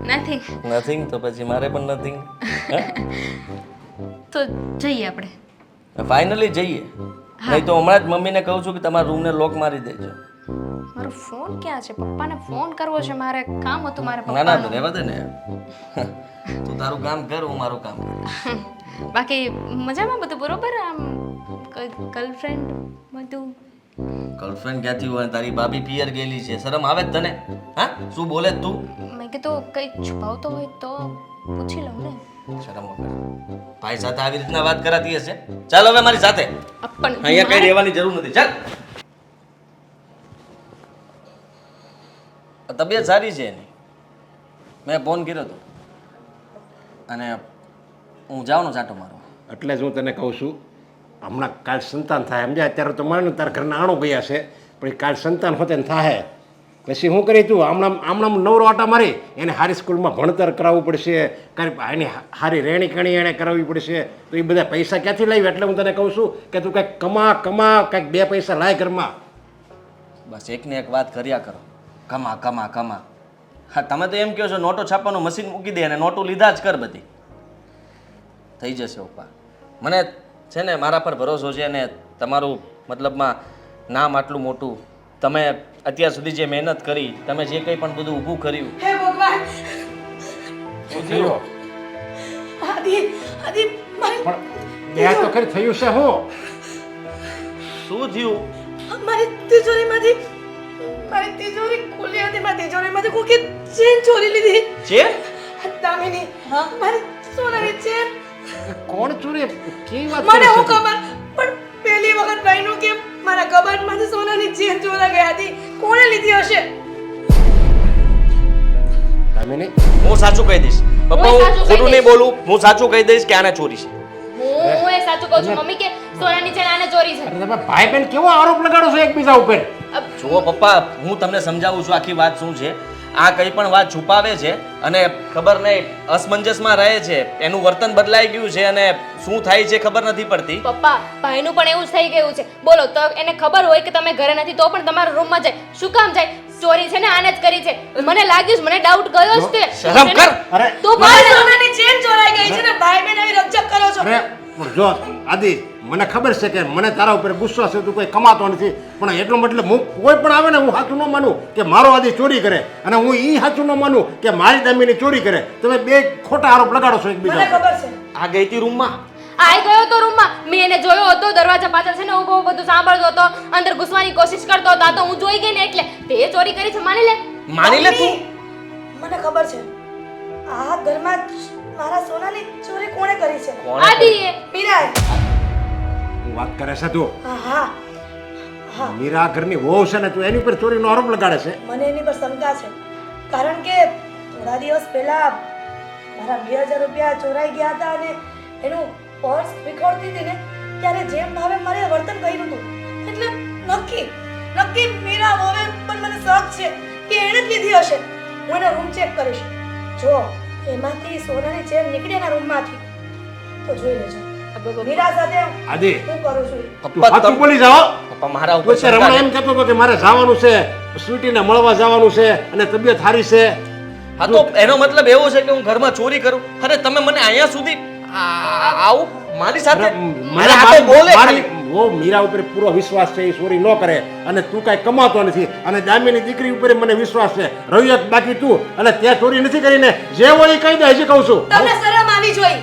નથી. નથિંગ તો પછી મારે પણ નથિંગ. તો જઈએ આપણે. ફાઇનલી જઈએ. નહીં તો હમણાં જ મમ્મીને કહું છું કે તમારા રૂમને લોક મારી દેજો. મારો ફોન ક્યાં છે? પપ્પાને ફોન કરવો છે મારે, કામ હતું મારે ના ના, પપ્પાનું. રહેવા દે ને. તું તારું કામ કર, હું મારું કામ કરીશ. બાકી મજામાં બધું બરોબર? આમ ગર્લફ્રેન્ડ બધું? ગર્લફ્રેન્ડ ક્યાંથી હોય? તારી ભાભી પિયર ગયેલી છે, શરમ આવે જ તને? હા, શું બોલે જ તું? મેં કીધું કંઈ છુપાવતો હોય તો પૂછી લઉં ને. શરમ વગર ભાઈ સાથે આવી રીતના વાત કરાતી હશે? ચાલ હવે મારી સાથે. પણ અહીંયા કઈ રહેવાની જરૂર નથી. ચાલ. તબિયત સારી છે એની, મેં ફોન કર્યો હતો, અને હું જાઉં ચાટો મારો. એટલે જ હું તને કહું છું, હમણાં કાલ સંતાન થાય સમજ્યા. અત્યારે તો માને તારા ઘરના આણો ગયા છે, પણ કાલ સંતાન હોતે ને થાય પછી શું કરી તું? આમણામ નવરો આટા મારી એને સારી સ્કૂલમાં ભણતર કરાવવું પડશે, એની સારી રહેણી કણી એને કરાવવી પડશે, તો એ બધા પૈસા ક્યાંથી લાવી? એટલે હું તને કહું છું કે તું કંઈક કમા કંઈક બે પૈસા લાય ઘરમાં. બસ એકને એક વાત કર્યા કરો, કમા કમા કમા. હા, તમે તો એમ કહો છો નોટો છાપવાનું મશીન મૂકી દે અને નોટો લીધા જ કર, બધી થઈ જશે પપ્પા. મને છે ને મારા પર ભરોસો છે, અને તમારું મતલબમાં નામ આટલું મોટું તમે અત્યાર સુધી જે મહેનત કરી, તમે જે કંઈ પણ બધું ઊભું કર્યું, હે ભગવાન શું થયું? આદિ આદિ મારી પણ બે તો ખરી થયું છે હું શું થયું? મારી તિજોરીમાંથી મારી તિજોરી ખુલી હતી, મારી તિજોરીમાંથી કોકે ચેન ચોરી લીધી. છે દામિની મારી સોનાની ચેન. કોણ ચોરી કેવી વાત મને કરે હું છે ખબર પણ પહેલી વખત બન્યું કે મારા કબાટમાંથી સોનાની ચેન ચોરા ગઈ હતી. કોણે લીધી હશે? દામિની હું સાચું કહી દઈશ પપ્પા, હું હું સાચું કહી ખોટું નહીં દઈશ. બોલું, હું સાચું કહી દઈશ કે આને ચોરી છે. હું એ સાચું કહું છું મમ્મી કે સોનાની ચેન આને ચોરી છે. અરે તમે ભાઈ બહેન કેવો આરોપ લગાડો છો એકબીજા ઉપર? જુઓ પપ્પા, હું તમને સમજાવું છું આખી વાત શું છે. આ કંઈ પણ વાત છુપાવે છે અને ખબર નહીં અસમંજસમાં રહે છે, એનું વર્તન બદલાઈ ગયું છે અને શું થાય છે ખબર નથી પડતી. પપ્પા ભાઈનું પણ એવું જ થઈ ગયું છે. બોલો તો એને ખબર હોય કે તમે ઘરે નથી તો પણ તમારા રૂમમાં જાય. શું કામ જાય? ચોરી છે ને આને જ કરી છે. મને લાગ્યું છે, મને ડાઉટ ગયો જ તે. શરમ કર. અરે તું મારી પણ સોનાની ચેન ચોરાઈ ગઈ છે ને ભાઈ બેન આવી રકઝક કરો છો. અરે પણ જો આદિ, મને ખબર છે કે મને તારા ઉપર ગુસ્સો છે, તું કોઈ કમાતો નથી, પણ એટલો મતલબ હું કોઈ પણ આવે ને હું સાચું ન માનું કે મારો આદિ ચોરી કરે અને હું ઈ સાચું ન માનું કે મારી દામિની ચોરી કરે. તમે બે ખોટા આરોપ લગાડો છો મને એકબીજા ઉપર. ખબર છે. આ ગઈ હતી રૂમમાં. આઈ ગયો તો રૂમમાં. મેં એને જોયો હતો દરવાજા પાછળ છે ને ઊભો ઊભો બધું સાંભળતો હતો, અંદર ઘૂસવાની કોશિશ કરતો હતો. આ તો હું જોઈ ગઈ ને એટલે તે ચોરી કરી છે માની લે. માની લે તું. મને ખબર છે આ ઘરમાં મારા સોનાની ચોરી કોણે કરી છે? કોણે આદિએ. મીરાએ. હું વાત કરે છે તું? હા હા હા મીરા ઘરની વહુ છે ને તું એની ઉપર ચોરીનો આરોપ લગાડે છે? મને એની પર શંકા છે કારણ કે થોડા દિવસ પહેલા મારા 2000 રૂપિયા ચોરાઈ ગયા હતા અને એનું પર્સ વિખોરતી હતી ને ત્યારે જેમ ભાવે મારે વર્તન કર્યું હતું એટલે નક્કી મીરા હવે પણ મને શક છે કે એણે જ લીધી હશે. હું એનો રૂમ ચેક કરીશ. જો એમાંથી સોનાની ચેન નીકળી એના રૂમમાંથી તો જોઈ લેજો. મીરા સાથે આદિ હું કરું છું. તું પપ્પા સાચું તમ- બોલી જાઓ. પપ્પા મારા તું ઉપર અત્યારે શંકા હમણાં છે. એમ કહેતો હતો કે મારે જવાનું છે, સ્વીટીને મળવા જવાનું છે અને તબિયત સારી છે. હા તો એનો મતલબ એવો છે કે હું ઘરમાં ચોરી કરું? અરે તમે મને અહીંયા સુધી આવું મારી સાથે? મને આ તો બોલે મારી ખાલી. વો મીરા ઉપર પૂરો વિશ્વાસ છે, એ ચોરી ન કરે અને તું કાંઈ કમાતો નથી અને દામીની દીકરી ઉપર મને વિશ્વાસ છે. રહ્યું એક બાકી તું અને તે ચોરી નથી કરીને જે હોય એ કહી દે. હજી કહું છું. તમને શરમ આવી જોઈ.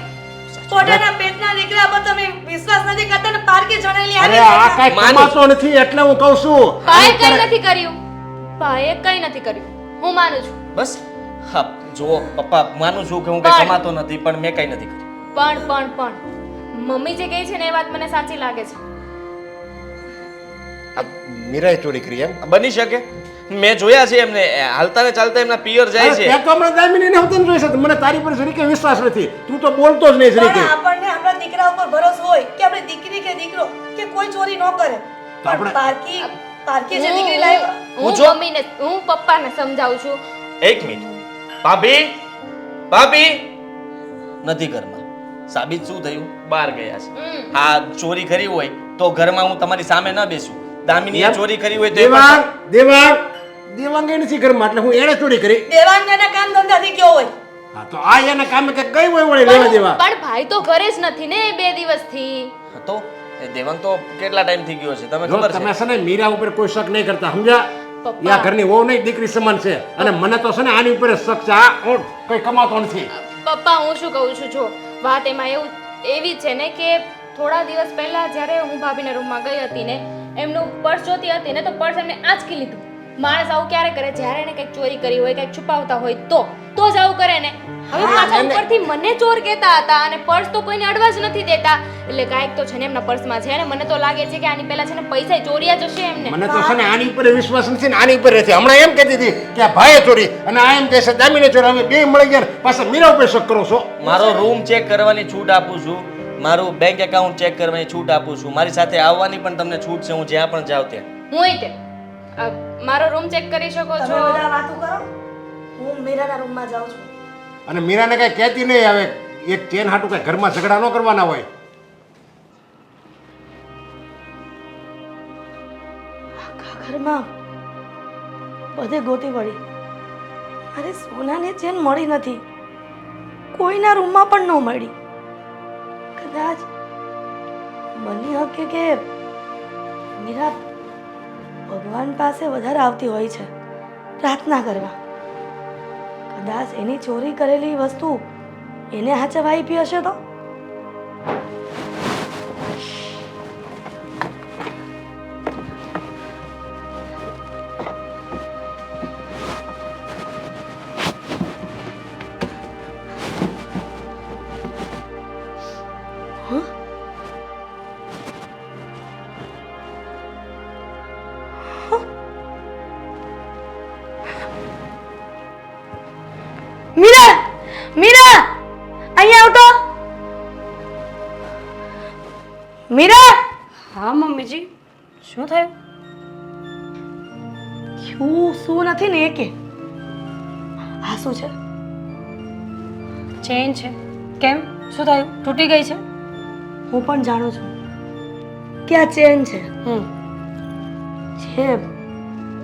પોતાના પેટના દીકરા પર તમે વિશ્વાસ નથી કરતા ને પારકી જણેલી અરે આવી આ છે. કાંઈ માનું. કમાતો નથી એટલે હું કહું છું. ભાઈએ અને કઈ તારે- નથી કર્યું. ભાઈએ કઈ નથી કર્યું. હું માનું છું. બસ હા જુઓ પપ્પા, માનું છું કે હું કઈ પણ- કમાતો નથી પણ મેં કઈ નથી કર્યું. પણ મમ્મી જે કહે છે ને એ વાત મને સાચી લાગે છે. આ મીરાએ ચોરી કરી એમ? બની શકે. મેં જોયા છે એમને હાલતા ને ચાલતા એમના પિયર જાય અરે છે. તે તો હમણાં દામિનીને હું તને જોઈ છે. મને તારી પર જરીકે વિશ્વાસ નથી. તું તો બોલતો જ નહીં પણ જરીકે. આપણને આપણા દીકરા ઉપર ભરોસો હોય કે આપણી દીકરી કે દીકરો કે કોઈ ચોરી ન કરે. તો આપણે- પણ પારકી જે દીકરી લાવ્યા હું જો- મમ્મીને હું પપ્પાને સમજાવું છું. એક મિનિટ ભાભી નથી ઘરમાં. સાબિત શું થયું? બહાર ગયા છે. હમ. હા ચોરી કરી હોય તો ઘરમાં હું તમારી સામે ન બેસું. દામિનીએ એમ? ચોરી કરી હોય તો એ દેવાંગ પણ- દેવાંગ એ નથી ઘરમાં એટલે હું એને ચોરી કરી. દેવાંગના કામ ધંધાથી ગયો હોય. હા તો આ એના કામે કે કઈ હોય વળી લેવા દેવા. પણ ભાઈ તો ઘરે જ નથી ને 2 દિવસથી. હા તો એ દેવાંગ તો કેટલા ટાઈમ થઈ ગયો છે તમે જો ખબર તમે છે? છે ને મીરા ઉપર કોઈ શક નહીં કરતા, સમજ્યા? પપ્પા. યા ઘરની વહુ નહીં દીકરી સમાન છે અને મને તો છે ને આની ઉપર જ શક છે. આ હું કઈ કમાતો નથી. પપ્પા હું શું કહું છું જો વાત એમાં એવી છે ને કે થોડા દિવસ પહેલા જ્યારે હું ભાભીના રૂમમાં ગઈ હતી ને એમનું પર્સ જોતી હતી ને તો પર્સ એમને આંચકી લીધું. માણસ આવું ક્યારે કરે? જ્યારે એને કંઈક ચોરી કરી હોય કંઈક છુપાવતા હોય તો જ આવું કરે ને. હવે પાછા ઉપરથી મને ચોર કહેતા હતા અને પર્સ તો કોઈને અડવા જ નથી દેતા. એટલે કાંઈક તો છે ને એમના પર્સમાં છે ને મને તો લાગે છે કે આની પહેલા છે ને પૈસા ચોર્યા જ હશે એમને. મને તો છે ને આની ઉપર વિશ્વાસ નથી ને આની ઉપર નથી. હમણાં એમ કહેતી હતી કે આ ભાઈએ ચોરી અને આ એમ કહે છે દામીને ચોરી. અમે બે મળી ગયા ને પાછા મીરા ઉપર શક કરો છો. મારો રૂમ ચેક કરવાની છૂટ આપું છું, મારું બેંક એકાઉન્ટ ચેક કરવાની છૂટ આપું છું, મારી સાથે આવવાની પણ તમને છૂટ છે. હું જ્યાં પણ જાઉં ત્યાં. હું તે મારો રૂમ ચેક કરી શકો તમે છો. બધા વાતો કરો. હું મીરાના રૂમમાં જાઉં છું. અને મીરાને કઈ કહેતી નહીં. હવે એક ચેન હાટું કઈ ઘરમાં ઝઘડા ન કરવાના હોય. આખા ઘરમાં બધે ગોતી વળી અરે સોનાની ચેન મળી નથી. કોઈના રૂમમાં પણ ન મળી. કદાચ બની શકે કે મીરા ભગવાન પાસે વધારે આવતી હોય છે પ્રાર્થના કરવા. કદાચ એની ચોરી કરેલી વસ્તુ એને હાચવા આપી હશે તો? મીરા, મીરા, અહીંયા આવતો. મીરા, હા મમ્મીજી, શું થયું? શું નથી ને એ કે આ શું છે? ચેન છે. કેમ, શું થયું? તૂટી ગઈ છે? હું પણ જાણું છું કે આ ચેન છે. છે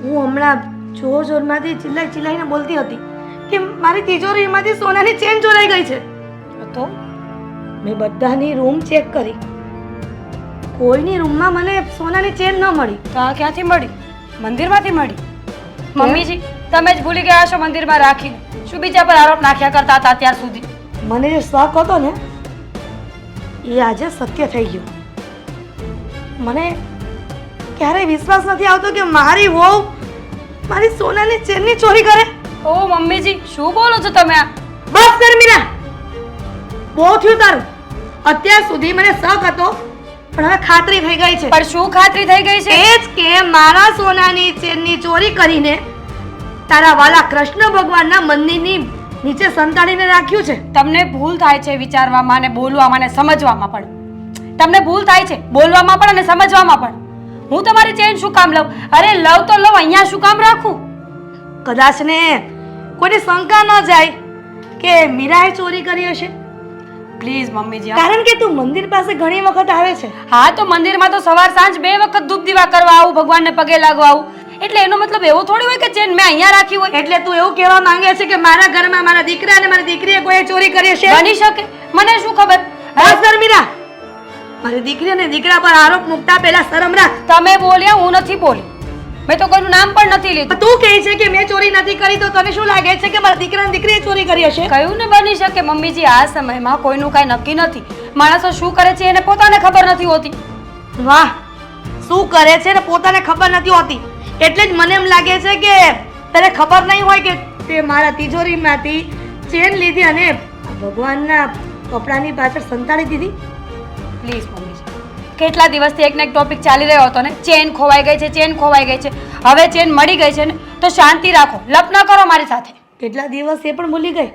હું હમણાં જોર જોરમાંથી ચિલ્લાઈને બોલતી હતી કે મારી તિજોરીમાંથી સોનાની ચેન ચોરાઈ ગઈ છે. તો મેં બધાની રૂમ ચેક કરી, કોઈની રૂમમાં મને સોનાની ચેન ન મળી. તો આ ક્યાંથી મળી? મંદિરમાંથી મળી. મમ્મીજી, તમે જ ભૂલી ગયા છો મંદિરમાં રાખીને. શું બીજા પર આરોપ નાખ્યા કરતા હતા અત્યાર સુધી? મને જે શક હતો ને એ આજે સત્ય થઈ ગયું. મને ક્યારેય વિશ્વાસ નથી આવતો કે મારી વહુ મારી સોનાની ચેનની ચોરી કરે. ઓ મમ્મીજી, શું બોલો છો તમે આ? બસ કર મીરા, બહુ થયું તારું. અત્યાર સુધી મને શક હતો પણ હવે ખાતરી થઈ ગઈ છે. પણ શું ખાતરી થઈ ગઈ છે? એ જ કે મારા સોનાની ચેનની ચોરી કરીને તારા વાલા કૃષ્ણ ભગવાનના મંદિરની નીચે સંતાડીને રાખ્યું છે. તમને ભૂલ થાય છે વિચારવામાં અને બોલવામાં અને સમજવામાં પણ. તમને ભૂલ થાય છે બોલવામાં પણ અને સમજવામાં પણ. હું તમારી ચેન શું કામ લઉં? અરે લઉં તો લઉં, અહીંયા શું કામ રાખું? કદાચ ને કોઈને શંકા ન જાય કે મીરાએ ચોરી કરી હશે. પ્લીઝ મમ્મીજી, કારણ કે તું મંદિર પાસે ઘણી વખત આવે છે. હા, તો મંદિરમાં તો સવાર સાંજ 2 વખત ધૂપ દીવા કરવા આવું, ભગવાનને પગે લાગવા આવું. એટલે એનો મતલબ એવો થોડી હોય કે ચેન મેં અહીંયા રાખી હોય. એટલે તું એવું કહેવા માંગે છે કે મારા ઘરમાં મારા દીકરા અને મારી દીકરીએ કોઈ ચોરી કરી હશે? બની શકે, મને શું ખબર. બસ કર મીરા, મારી દીકરી અને દીકરા પર આરોપ મૂકતા પહેલા શરમ રાખ. તમે બોલ્યા, હું નથી બોલી. મેં તો કોઈનું નામ પણ નથી લીધું. તું કહે છે કે મેં ચોરી નથી કરી, તો તને શું લાગે છે કે મારા દીકરા અને દીકરીએ ચોરી કરી હશે? કયું ને બની શકે મમ્મીજી, આ સમયમાં કોઈનું કાંઈ નક્કી નથી. માણસો શું કરે છે એને પોતાને ખબર નથી હોતી. વાહ, શું કરે છે ને પોતાને ખબર નથી હોતી. એટલે જ મને એમ લાગે છે કે તને ખબર નહીં હોય કે તે મારા તિજોરીમાંથી ચેન લીધી અને ભગવાનના કપડાની પાછળ સંતાડી દીધી. પ્લીઝ મમ્મીજી, કેટલા દિવસથી એક ને એક ટોપિક ચાલી રહ્યો હતો ને, ચેન ખોવાઈ ગઈ છે, ચેન ખોવાઈ ગઈ છે. હવે ચેન મળી ગઈ છે ને તો શાંતિ રાખો, લપ ન કરો મારી સાથે. કેટલા દિવસ એ પણ ભૂલી ગઈ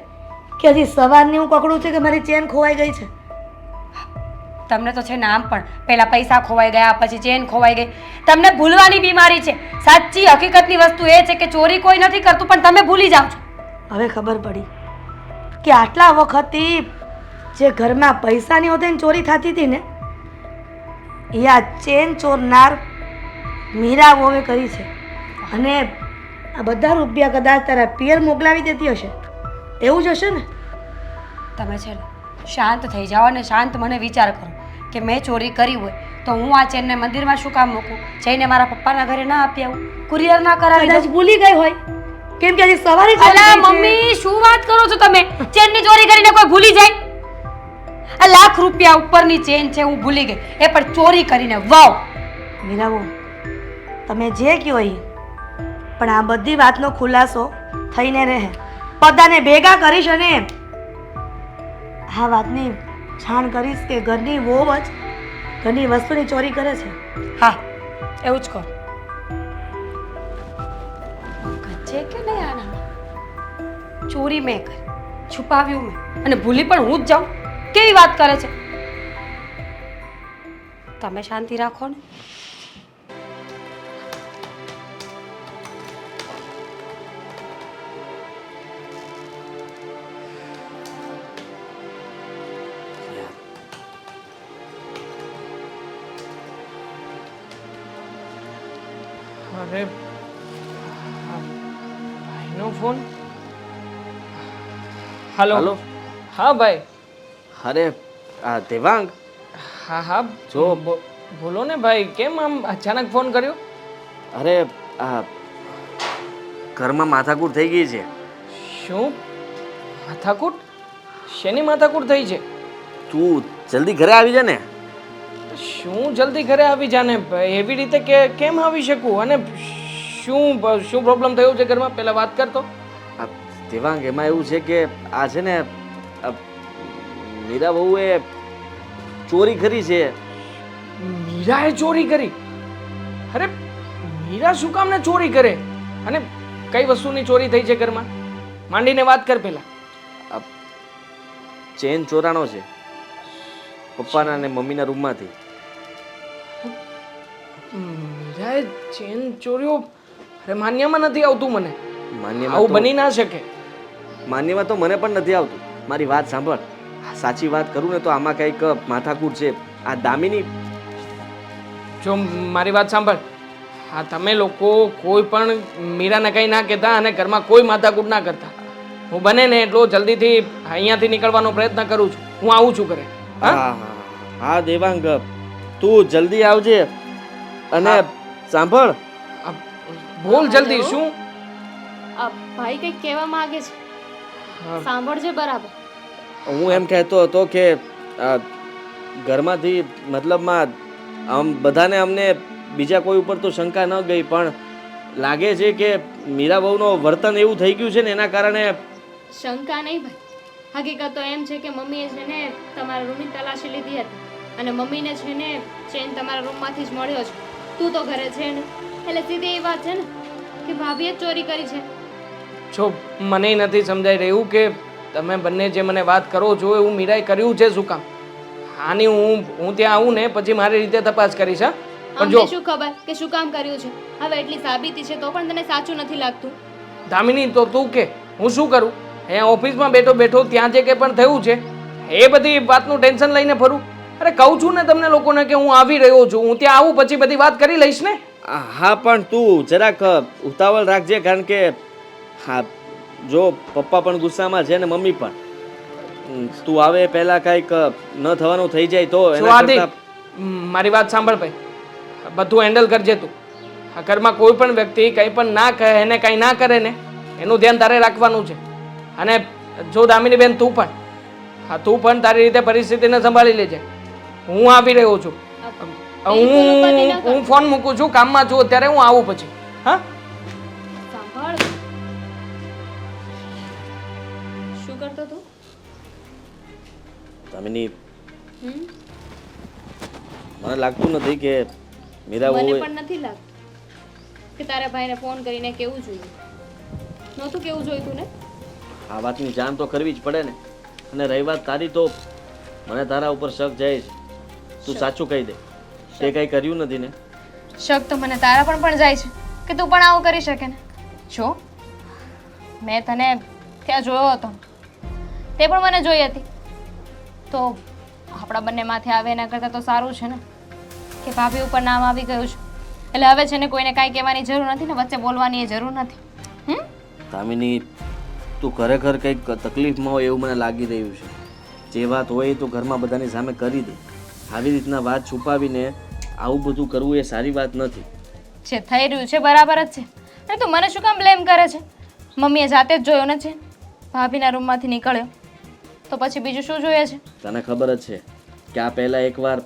કે હજી સવારની હું પકડું છું કે મારી ચેન ખોવાઈ ગઈ છે. તમને તો છે નામ પણ, પહેલા પૈસા ખોવાઈ ગયા, પછી ચેન ખોવાઈ ગઈ. તમને ભૂલવાની બીમારી છે. સાચી હકીકતની વસ્તુ એ છે કે ચોરી કોઈ નથી કરતું, પણ તમે ભૂલી જાઓ છો. હવે ખબર પડી કે આટલા વખતથી જે ઘરમાં પૈસાની હોતી ચોરી થતી હતી ને એ આ ચેન ચોરનાર મીરા વોવે કરી છે. અને આ બધા રૂપિયા કદાચ તારા પિયર મોકલાવી દેતી હશે. એવું જ હશે ને? તમે છે ને શાંત થઈ જાઓ અને શાંત મને વિચાર કરો કે મેં ચોરી કરી હોય તો હું આ ચેનને મંદિરમાં શું કામ મૂકું? જઈને મારા પપ્પાના ઘરે ના આપી આવું, કુરિયર ના કરાવી કદાચ દઉં. ભૂલી ગઈ હોય, કેમ કે હજી સવારે જ અલા ચોરી થઈ છે. મમ્મી, શું વાત કરો છો તમે? ચેનની ચોરી કરીને કોઈ ભૂલી જાય? આ લાખ રૂપિયા ઉપરની ચેન છે, હું ભૂલી ગઈ, એ પણ ચોરી કરીને. વાવ મીરાબો, તમે જે કહો એ, પણ આ બધી વાતનો ખુલાસો થઈને રહે. બધાને ભેગા કરીશ અને આ વાતની જાણ કરીશ કે ઘરની વહુ જ ઘરની વસ્તુની ચોરી કરે છે. હા, એવું જ કહો. છે કે નહીં આનામાં? ચોરી મેં કરી, છુપાવ્યું મેં, અને ભૂલી પણ હું જ જાઉં? કેવી વાત કરે છે? તમે શાંતિ રાખો ને. અરે ભાઈનો ફોન. Hello. હાલો. હા ભાઈ. અરે આ દેવાંગ, હા હા જો. બોલો ને ભાઈ, કેમ આમ અચાનક ફોન કર્યો? અરે આ ઘરમાં માથાકૂટ થઈ ગઈ છે. શું માથાકૂટ? શેની માથાકૂટ થઈ છે? તું જલ્દી ઘરે આવી જા ને. શું જલ્દી ઘરે આવી જાને? એવી રીતે કે કેમ આવી શકું? અને શું શું પ્રોબ્લેમ થયો છે ઘરમાં? પહેલા વાત કર તો. આ દેવાંગ, એમાં એવું છે કે આ છે ને આ મીરા બહુએ ચોરી કરી છે. મીરાએ ચોરી કરી? અરે મીરા શું કામ ને ચોરી કરે? અને કઈ વસ્તુની ચોરી થઈ છે ઘરમાં? માંડીને વાત કર પહેલા. આ ચેન ચોરાણો છે પપ્પાના અને મમ્મીના રૂમમાંથી. મીરાએ ચેન ચોર્યો? અરે માન્યમાં નથી આવતું મને. માન્યમાં આવું તો બની ના શકે. માન્યમાં તો મને પણ નથી આવતું. મારી વાત સાંભળ. સાચી વાત કરું ને તો આમાં કંઈક માથાકૂટ છે. આ દામિની જો મારી વાત સાંભળ, હા તમે લોકો કોઈ પણ મીરાને કંઈ ના કહેતા અને ઘરમાં કોઈ માથાકૂટ ના કરતા. હું બને ને એટલો જલ્દીથી અહીંયાથી નીકળવાનો પ્રયત્ન કરું છું. હું આવું છું ઘરે. હા હા હા હા દેવાંગ, તું જલ્દી આવજે. અને સાંભળ, આ બોલ જલ્દી. શું? આ ભાઈ કંઈક કહેવા માંગે છે, સાંભળજે બરાબર. હું એમ કહેતો હતો કે આ ઘરમાંથી મતલબમાં આમ બધાને અમને બીજા કોઈ ઉપર તો શંકા ન ગઈ, પણ લાગે છે કે મીરા બહુનો વર્તન એવું થઈ ગયું છે ને એના કારણે. શંકા નહીં ભાઈ, હકીકત તો એમ છે કે મમ્મીએ છે ને તમારા રૂમની તલાશી લીધી હતી અને મમ્મીને છે ને ચેન તમારા રૂમમાંથી જ મળ્યો છે. તું તો ઘરે છે ને, એટલે સીધી એ વાત છે ને કે ભાભીએ જ ચોરી કરી છે. જો મને નથી સમજાઈ રહ્યું કે તમે બંને જે મને વાત કરો છો એવું મીરાએ કર્યું છે શું કામ? આની હું ત્યાં આવું ને પછી મારી રીતે તપાસ કરીશ. હા પણ જો અમને શું ખબર કે શું કામ કર્યું છે? હવે એટલી સાબિતી છે તો પણ તને સાચું નથી લાગતું? દામિની, તો તું કે હું શું કરું? અહીંયા ઓફિસમાં બેઠો બેઠો ત્યાં જે કંઈ પણ થયું છે એ બધી વાતનું ટેન્શન લઈને ફરું? અરે કહું છું ને તમને લોકોને કે હું આવી રહ્યો છું, હું ત્યાં આવું પછી બધી વાત કરી લઈશ ને. હા પણ તું જરાક ઉતાવળ રાખજે, કારણ કે હા જો પપ્પા પણ ગુસ્સામાં છે ને મમ્મી પણ. તું આવે પહેલા કંઈક ન થવાનું થઈ જાય તો એના સ્વાદિક, કરતાં મારી વાત સાંભળ ભાઈ. બધું હેન્ડલ કરજે તું. આ ઘરમાં કોઈ પણ વ્યક્તિ કંઈ પણ ના કહે એને કંઈ ના કરે ને એનું ધ્યાન તારે રાખવાનું છે. અને જો દામિની બેન તું પણ, હા તું પણ તારી રીતે પરિસ્થિતિને સંભાળી લેજે. હું આવી રહ્યો છું. હું ફોન મૂકું છું, કામમાં છું અત્યારે. હું આવું પછી. હા સાંભળ, શું કરતો તું? દામિની, હમ? મને લાગતું નથી કે મીરા મને બહુ. પણ નથી લાગતું કે તારા ભાઈને ફોન કરીને કેવું જોઈએ. નહોતું કેવું જોઈતું ને? આ વાતની જાણ તો કરવી જ પડે ને. અને રહી વાત તારી, તો મને તારા ઉપર શક જાય છે. તું સાચું કહી દે, તે કંઈ કર્યું નથી ને? શક તો મને તારા પણ જાય છે કે તું પણ આવું કરી શકે ને. જો મેં તને ત્યાં જોયો હતો, તે પણ મને જોઈ હતી, તો આપણા બંને માથે આવે એના કરતાં તો સારું છે ને કે ભાભી ઉપર નામ આવી ગયું છે. એટલે હવે છે ને કોઈને કાંઈ કહેવાની જરૂર નથી ને વચ્ચે બોલવાની એ જરૂર નથી. દામિની, તું ખરેખર કંઈક તકલીફમાં હોય એવું મને લાગી રહ્યું છે. જે વાત હોય એ તો ઘરમાં બધાની સામે કરી દે. આવી રીતના વાત છુપાવીને આવું બધું કરવું એ સારી વાત નથી. જે થઈ રહ્યું છે બરાબર જ છે. અને તું મને શું કામ બ્લેમ કરે છે? મમ્મીએ જાતે જ જોયો ને છે, ભાભીના રૂમમાંથી નીકળ્યો તો પછી બીજું શું જોઈએ છે? તને ખબર જ છે કે આ પહેલાં એકવાર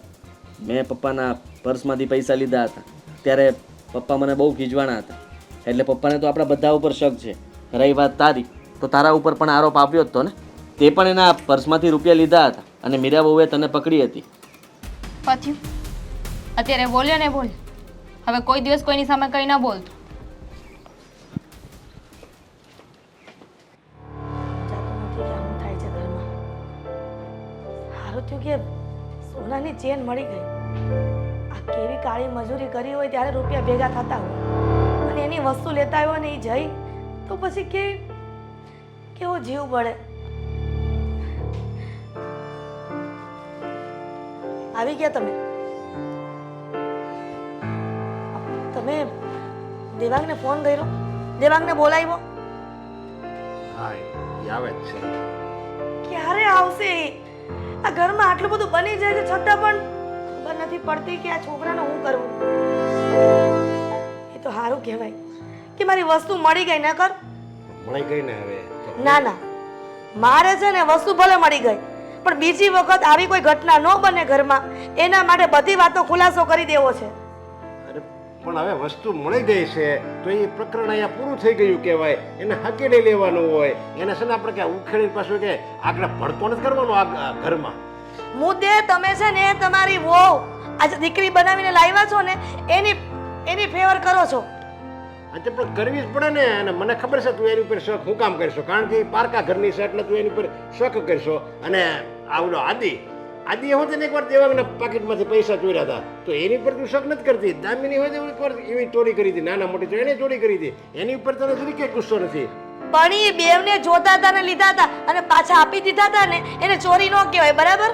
મેં પપ્પાના પર્સમાંથી પૈસા લીધા હતા ત્યારે પપ્પા મને બહુ ખીજવાના હતા. એટલે પપ્પાને તો આપણા બધા ઉપર શક છે. રહી વાત તારી, તો તારા ઉપર પણ આરોપ આપ્યો જ તો ને. તે પણ એના પર્સમાંથી રૂપિયા લીધા હતા અને મીરા બહુએ તને પકડી હતી. પત્યું અત્યારે બોલ્યો ને બોલ્યો. હવે કોઈ દિવસ કોઈની સામે કંઈ ન બોલતો. જાતું નથી કે આમ થાય છે ઘરમાં. સારું થયું કે સોનાની ચેન મળી ગઈ. આ કેવી કાળી મજૂરી કરી હોય ત્યારે રૂપિયા ભેગા થતા હોય અને એની વસ્તુ લેતા આવ્યો ને એ જઈ તો પછી કેવો જીવ પડે. આવી ગયા તમે? તમે દેવાંગને ફોન કર્યો? દેવાંગને બોલાવ્યો? હા એ આવે જ છે. ક્યારે આવશે? આ ઘરમાં આટલું બધું બની જાય છે છતાં પણ ખબર નથી પડતી કે આ છોકરાને હું કરવું. એ તો હા કહેવાય કે મારી વસ્તુ મળી ગઈ ન કર. મળી ગઈ ને હવે તો. ના ના, મારે છે ને વસ્તુ ભલે મળી ગઈ, પણ બીજી વખત આવી કોઈ ઘટના ન બને ઘરમાં, એના માટે બધી વાતો ખુલાસો કરી દેવો છે. અરે પણ હવે વસ્તુ મળી ગઈ છે તો એ પ્રકરણ અહીંયા પૂરું થઈ ગયું કહેવાય. એને હકેલી લેવાનું હોય, એને છે ને આપણે કે ઉખેડી પાછું કે આગળ ભડકો નથી કરવાનો આ ઘરમાં. મુદ્દે તમે છે ને તમારી વહુ આજે દીકરી બનાવીને લાવ્યા છો ને એની ફેવર કરો છો. આજે પણ કરવી જ પડે ને. અને મને ખબર છે તું એની ઉપર શક હું કામ કરશો, કારણ કે એ પારકા ઘરની છે એટલે તું એની ઉપર શક કરશો. અને આવડો આદિ હું તને એકવાર દેવાંગના પાકીટમાંથી પૈસા ચોર્યા હતા તો એની પર તું શક નથી કરતી. દામિની હોય તો એકવાર એવી ચોરી કરી હતી, નાના મોટી તો એને ચોરી કરી હતી, એની ઉપર તને જરી કે ગુસ્સો નથી. પણ એ બેવને જોતા હતા ને લીધા હતા અને પાછા આપી દીધા હતા ને એને ચોરી ન કહેવાય, બરાબર?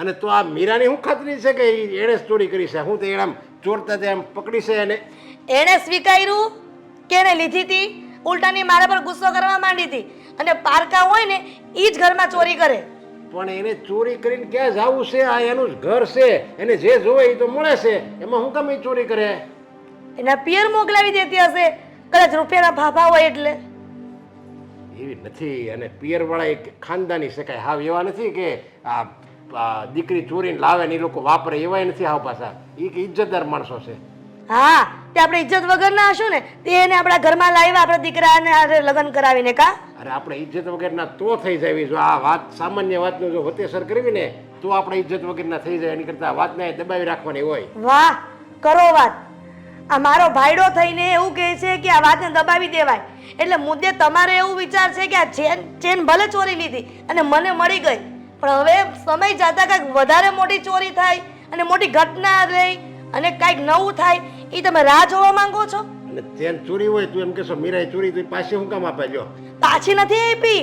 અને તો આ મીરાની શું ખાતરી છે કે એણે જ ચોરી કરી છે? હું તો એને આમ ચોરતા તે આમ પકડી છે એને એણે સ્વીકાર્યું કે એને લીધી હતી, ઉલટાની મારા પર ગુસ્સો કરવા માંડી હતી. અને પારકા હોય ને એ જ ઘરમાં ચોરી કરે. પણ એને ચોરી કરીને ક્યાં જવું છે? આ એનું જ ઘર છે, એને જે જોવે એ તો મળે છે, એમાં હું કામ એ ચોરી કરે? એના પિયર મોકલાવી દેતી હશે, કદાચ રૂપિયાના ફાફા હોય એટલે. એવી નથી. અને પિયરવાળા એક ખાનદાની છે, કાંઈ હાવ એવા નથી કે આ દીકરી ચોરીને લાવે ને એ લોકો વાપરે, એવાય નથી હાવ પાછા. એ કે ઇજ્જતદાર માણસો છે. હા, તે આપણે ઇજ્જત વગરના હશું ને તે એને આપણા ઘરમાં લાવ્યા, આપણા દીકરાને હારે લગ્ન કરાવીને. કા અરે આપણે ઇજ્જત વગરના તો થઈ જાય. જો આ વાત સામાન્ય વાતનું જો વતેસર કરવી ને તો આપણે ઇજ્જત વગરના થઈ જાય. એની કરતાં વાતને દબાવી રાખવાની હોય. વાહ, કરો વાત. આ મારો ભાઈડો થઈને એવું કહે છે કે આ વાતને દબાવી દેવાય, એટલે મુદ્દે તમારે એવું વિચાર છે કે આ ચેન ભલે ચોરી લીધી અને મને મળી ગઈ, પણ હવે સમય જતા કાંઈક વધારે મોટી ચોરી થાય અને મોટી ઘટના રહી અને કાંઈક નવું થાય, એ તમે રાહ જોવા માંગો છો? અને ચેન ચોરી હોય તું એમ કહેશો મીરાએ ચોરી તો પાછી હું કામ આપે? જો પાછી નથી આપી.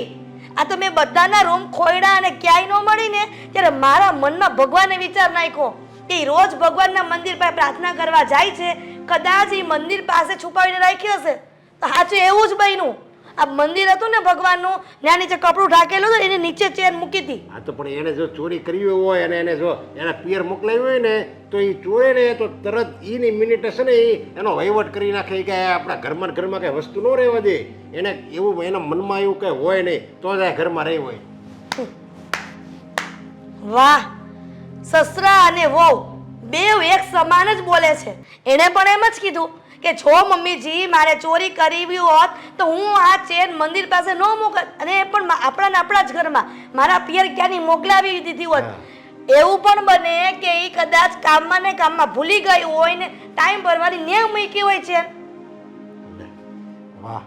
આ તો મેં બધાના રૂમ ખોયડા અને ક્યાંય ન મળી ને ત્યારે મારા મનમાં ભગવાને વિચાર નાખ્યો કે રોજ ભગવાનના મંદિર પાસે પ્રાર્થના કરવા જાય છે, કદાચ એ મંદિર પાસે છુપાવીને રાખી હશે. તો સાચું એવું જ બન્યું. આ મંદિર હતું ને ભગવાનનું, ત્યાં નીચે કપડું ઢાકેલું હતું, એની નીચે ચેન મૂકી હતી. આ તો પણ એને જો ચોરી કરવી હોય અને એને જો એના પિયર મોકલાવી હોય ને તો એ ચોરે ને તો તરત એની મિનિટ હશે ને એનો વહીવટ કરી નાખે કે આપણા ઘરમાં કઈ વસ્તુ ન રહેવા દે. એને એવું એના મનમાં એવું કઈ હોય નહીં તો જ આ ઘરમાં રહી હોય. વાહ, સસરા અને વહુ બેવ એક સમાન જ બોલે છે. એણે પણ એમ જ કીધું કે જો મમ્મીજી મારે ચોરી કરવી હોત તો હું આ ચેન મંદિર પાસે ન મોકલ, અને એ પણ આપણા જ ઘરમાં મારા પિયર ક્યાંની મોકલાવી દીધી હોત. એવું પણ બને કે એ કદાચ કામમાં ને કામમાં ભૂલી ગઈ હોય ને ટાઈમ ભરવાની નેમ મૂકી હોય છે. વાહ,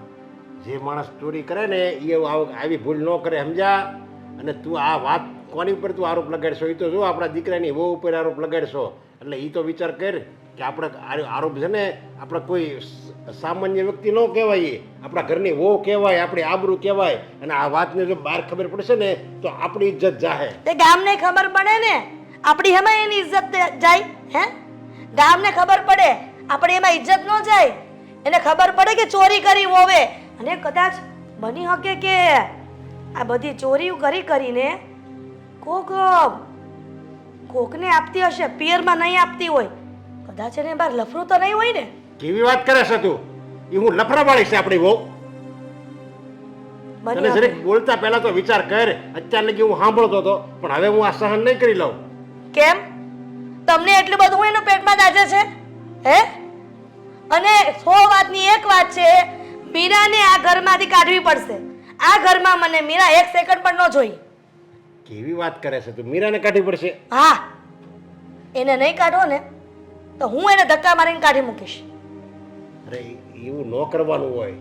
જે માણસ ચોરી કરે ને એ આવી ભૂલ ન કરે, સમજ્યા? અને તું આ વાત કોની ઉપર તું આરોપ લગાડશો? એ તો જો આપણા દીકરાની વહુ ઉપર આરોપ લગાડશો, એટલે એ તો વિચાર કર કે આપણે આરોપ છે ને આપણે કોઈ સામાન્ય વ્યક્તિ ન કહેવાય, આપણા ઘરની વહુ કહેવાય, આપણી આબરૂ કહેવાય. અને આ વાતને જો બહાર ખબર પડશે ને તો આપણી ઇજ્જત જાહે. તે ગામને ખબર પડે ને આપણી એમાં એની ઇજ્જત જાય? હે, ગામને ખબર પડે આપણે એમાં ઇજ્જત ન જાય. એને ખબર પડે કે ચોરી કરી હોવે, અને કદાચ બની શકે કે આ બધી ચોરીઓ કરીને કોકને આપતી હશે, પિયરમાં નહીં આપતી હોય. કદાચ એને બહાર લફરું તો નહીં હોય ને? કેવી વાત કરે છે તું? એ હું લફરાવાળી છે આપણી વહુ? તને જરીક બોલતા પહેલા તો વિચાર કર. અત્યાર લગી હું સાંભળતો હતો પણ હવે હું આ સહન નહીં કરી લઉં. કેમ? તમને એટલું બધું એનો પેટમાં દાજે છે? હે? અને 100 વાતની એક વાત છે, મીરાને આ ઘરમાંથી કાઢવી પડશે. આ ઘરમાં મને મીરા એક સેકન્ડ પણ ન જોઈ. કેવી વાત કરે છે તું? મીરાને કાઢવી પડશે? હા, એને નહીં કાઢો ને તો હું એને ધક્કા મારીને કાઢી મૂકીશ. અરે એવું ન કરવાનું હોય.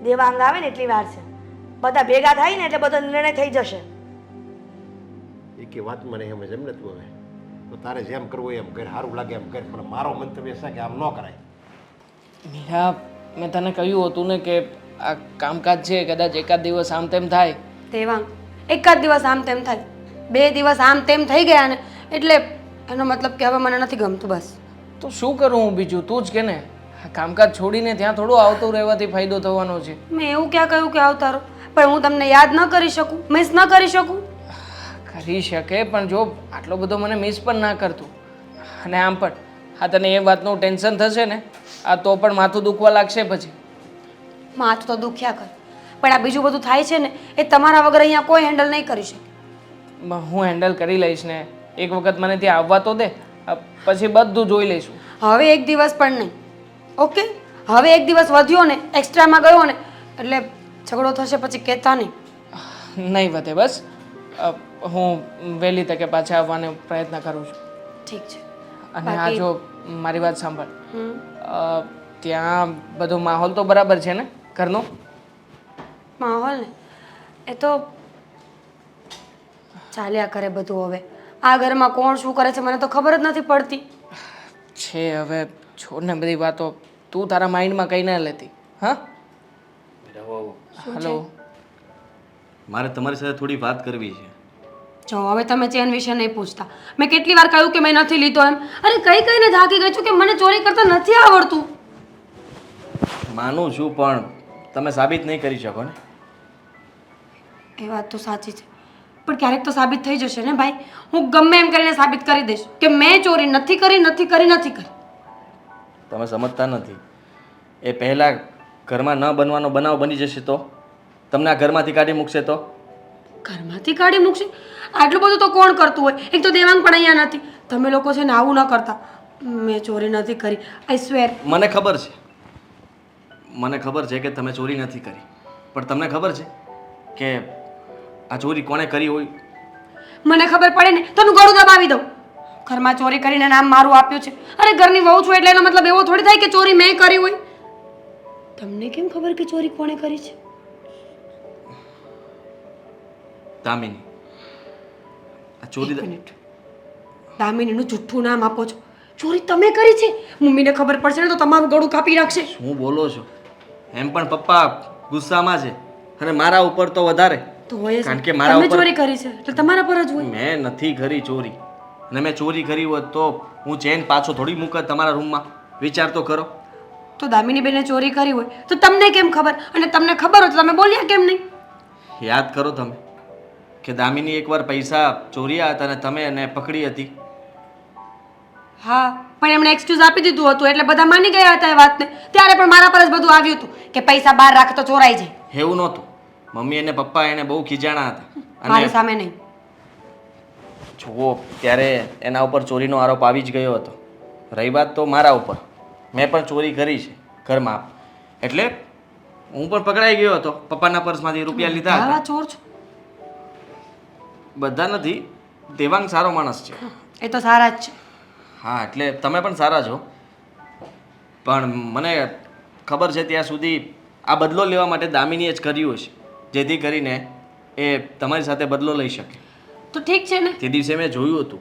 દેવાંગ આવે ને એટલી વાર છે, બધા ભેગા થાય ને એટલે બધો નિર્ણય થઈ જશે. એક વાત મને એમ જ એમ ને તું હવે તો તારે જેમ કરવું એમ કર, સારું લાગે એમ કર, પણ મારો મંતવ્ય છે કે આમ ન કરાય. મીરા, મેં તને કહ્યું હતું ને કે આ કામકાજ છે, કદાચ એકાદ દિવસ આમ તેમ થાય. દેવાંગ, એકાદ દિવસ આમ તેમ થાય, 2 દિવસ આમ તેમ થઈ ગયા ને એટલે એનો મતલબ કે હવે મને નથી ગમતું. બસ તો શું કરું હું બીજું? તું જ કે ને. આ કામકાજ છોડીને ત્યાં થોડું આવતું રહેવાથી ફાયદો થવાનો છે. મેં એવું ક્યાં કહ્યું કે આવતારો? પણ હું તમને યાદ ન કરી શકું, મિસ ન કરી શકું? કરી શકે, પણ જો આટલો બધો મને મિસ પણ ના કરતું. અને આમ પણ હા તને એ વાતનું ટેન્શન થશે ને આ તો પણ માથું દુખવા લાગશે પછી. માથું તો દુખ્યા કર, પણ આ બીજું બધું થાય છે ને એ તમારા વગર અહીંયા કોઈ હેન્ડલ નહીં કરી શકે. હું હેન્ડલ કરી લઈશ ને. એક વખત મને ત્યાં આવવા તો દે, પછી બધું જોઈ લઈશું. હવે એક દિવસ પણ નહીં, ઓકે? હવે એક દિવસ વધ્યો ને, એક્સ્ટ્રામાં ગયો ને એટલે ઝઘડો થશે, પછી કહેતા નહીં. નહીં વધે બસ. હું વહેલી તકે પાછા આવવાનો પ્રયત્ન કરું છું. ઠીક છે. અને આ જો મારી વાત સાંભળ, હમ. ત્યાં બધો માહોલ તો બરાબર છે ને ઘરનો? માહોલ ને એ તો ચાલ્યા કરે બધું. હવે આ ઘરમાં કોણ શું કરે છે મને તો ખબર જ નથી પડતી. છે હવે છોડ ને બધી વાતો, તું તારા માઇન્ડમાં કંઈ ના લેતી. હા હેલો, મારે તમારી સાથે થોડી વાત કરવી છે. જો હવે તમે ચેન વિશે નહીં પૂછતા. મેં કેટલી વાર કહ્યું કે મેં નથી લીધો એમ. અરે કઈ કઈને થાકી ગઈ છું કે મને ચોરી કરતા નથી આવડતું. માનું છું પણ તમે સાબિત નહીં કરી શકો ને. એ વાત તો સાચી છે, પણ ક્યારેક તો સાબિત થઈ જશે ને ભાઈ. હું ગમે એમ કરીને સાબિત કરી દઈશ કે મેં ચોરી નથી કરી. તમે સમજતા નથી. એ પહેલાં ઘરમાં ન બનવાનો બનાવ બની જશે તો તમને આ ઘરમાંથી કાઢી મૂકશે તો? ઘરમાંથી કાઢી મૂકશે? આટલું બધું તો કોણ કરતું હોય? એક તો દેવાંગ પણ અહીંયા નથી. તમે લોકો છે ને આવું ન કરતા. મેં ચોરી નથી કરી, આઈ સ્વેર. મને ખબર છે કે તમે ચોરી નથી કરી, પણ તમને ખબર છે કે આ ચોરી કોણે કરી હોય? મને ખબર પડે ને તો હું ગળું દબાવી દઉં. ઘરમાં ચોરી કરીને નામ મારું આપ્યું છે. અરે ઘરની વહુ છું એટલે એનો મતલબ એવો થોડી થાય કે ચોરી મેં કરી હોય. તમને કેમ ખબર કે ચોરી કોણે કરી છે? દામિની. આ ચોરી એક મિનિટ. દામિનીનું જુઠ્ઠું નામ આપો છો. ચોરી તમે કરી છે. મમ્મીને ખબર પડશે ને તો તમારું ગળું કાપી નાખશે. શું બોલો છો? એમ પણ પપ્પા ગુસ્સામાં છે અને મારા ઉપર તો વધારે. તો હોય જ. કારણ કે મારા તમે ઉપર ચોરી કરી છે એટલે તમારા પર જ હોય. મેં નથી કરી ચોરી. અને મેં ચોરી કરી હોત તો હું ચેન પાછો થોડી મૂકત તમારા રૂમમાં. વિચાર તો કરો. તો દામિની બેને ચોરી કરી હોય તો તમને કેમ ખબર? અને તમને ખબર હોય તો તમે બોલ્યા કેમ નહીં? યાદ કરો તમે કે દામિની એકવાર પૈસા ચોર્યા હતા અને તમે એને પકડી હતી. હા, પણ એમણે એક્સક્યુઝ આપી દીધું હતું એટલે બધા માની ગયા હતા એ વાતને. ત્યારે પણ મારા પર જ બધું આવ્યું હતું કે પૈસા બહાર રાખે તો ચોરાઈ જાય. એવું નહોતું. મમ્મી અને પપ્પા એને બહુ ખીજાણા હતા. મારી સામે નહીં. જુઓ, ત્યારે એના ઉપર ચોરીનો આરોપ આવી જ ગયો હતો. રહી વાત તો મારા ઉપર, મેં પણ ચોરી કરી છે ઘરમાં. એટલે હું પણ પકડાઈ ગયો હતો. પપ્પાના પર્સમાંથી રૂપિયા લીધા હતા. આવા ચોર છો? બધા નથી, દેવાંગ સારો માણસ છે. એ તો સારા જ છે. હા, એટલે તમે પણ સારા છો. પણ મને ખબર છે ત્યાં સુધી આ બદલો લેવા માટે દામિનીએ જ કર્યું હશે, જેથી કરીને એ તમારી સાથે બદલો લઈ શકે. તો ઠીક છે ને. તે દિવસે મેં જોયું હતું.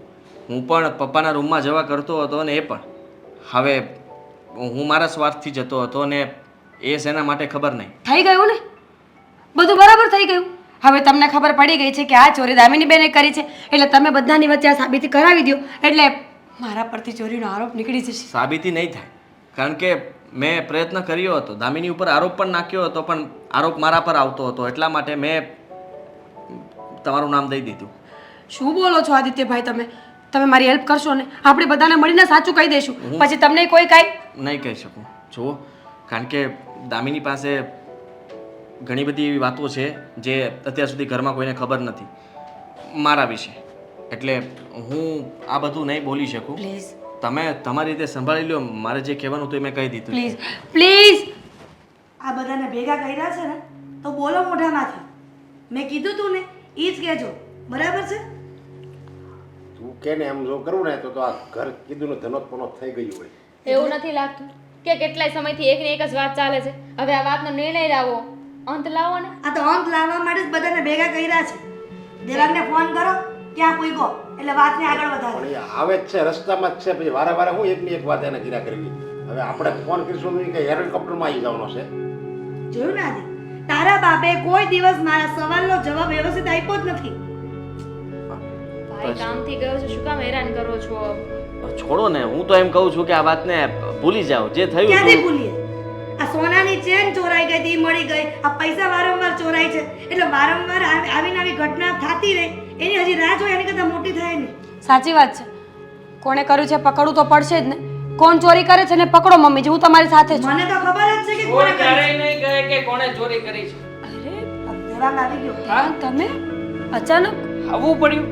હું પણ પપ્પાના રૂમમાં જવા કરતો હતો અને એ પણ. હવે હું મારા સ્વાર્થથી જતો હતો અને એ શેના માટે ખબર નહીં. થઈ ગયું ને, બધું બરાબર થઈ ગયું. હવે તમને ખબર પડી ગઈ છે કે આ ચોરી દામિની બેને કરી છે એટલે તમે બધાની વચ્ચે આ સાબિતી કરાવી દો એટલે મારા પરથી ચોરીનો આરોપ નીકળી જશે. સાબિતી નહીં થાય, કારણ કે મેં પ્રયત્ન કર્યો હતો. દામિની ઉપર આરોપ પણ નાખ્યો હતો, પણ આરોપ મારા પર આવતો હતો. એટલા માટે મેં તમારું નામ દઈ દીધું. શું બોલો છો આદિત્યભાઈ? તમે મારી હેલ્પ કરશો ને? આપણે બધાને મળીને સાચું કહી દઈશું, પછી તમને કોઈ કાંઈ નહીં કહી શકું. જુઓ, કારણ કે દામિની પાસે ઘણી બધી એવી વાતો છે જે અત્યાર સુધી ઘરમાં કોઈને ખબર નથી મારા વિશે. એટલે હું આ બધું નહીં બોલી શકું. પ્લીઝ તમે તમારી રીતે સંભાળી લો. મારે જે કહેવાનું હતું એ મેં કહી દીધું. Please please. આ બધાને ભેગા કર્યા છે ને તો બોલો મોઢામાંથી. મેં કીધું તું ને એ જ કહેજો, બરાબર છે? તું કે ને એમ જો કરું ને તો આ ઘર કીધું ને ધનોત પનોત થઈ ગયું હોય. એવું નથી લાગતું કે કેટલાય સમયથી એકની એક જ વાત ચાલે છે? હવે આ વાતનો નિર્ણય લાવો, અંત લાવો ને. આ તો અંત લાવવા માટે જ બધાને ભેગા કર્યા છે. દેવાંગને ફોન કરો, ક્યાં પૂગ્યો એટલે વાતને આગળ વધારો. પણ એ આવે જ છે, રસ્તામાં જ છે. પછી વારે વારે હું એકની એક વાત એને ગીરા કરવી. હવે આપણે ફોન કરીશું તો કે હેલિકોપ્ટરમાં આવી જવાનો છે. જોયું ને આદિ, તારા બાપે કોઈ દિવસ મારા સવાલનો જવાબ વ્યવસ્થિત આપ્યો જ નથી. ભાઈ કામથી ગયો છે, શું કામ હેરાન કરો છો? છોડો ને. હું તો એમ કહું છું કે આ વાતને ભૂલી જાઓ. જે થયું ક્યાંથી હતું. ભૂલીએ? આ સોનાની ચેન ચોરાઈ ગઈ હતી, મળી ગઈ. આ પૈસા વારંવાર ચોરાય છે એટલે વારંવાર આવીને આવી ઘટના થતી રહે. એની હજી રાહ જોઈએ, એની કરતાં મોટી થાય ને. સાચી વાત છે. કોણે કર્યું છે પકડવું તો પડશે જ ને. કોણ ચોરી કરે છે ને પકડો મમ્મીજી, હું તમારી સાથે છું. મને તો ખબર જ છે કે કોઈ કોણે કરી. ક્યારેય નહીં કહે કે કોણે ચોરી કરી છે. દેવાંગ આવી ગયો. હા, તમે અચાનક આવવું પડ્યું.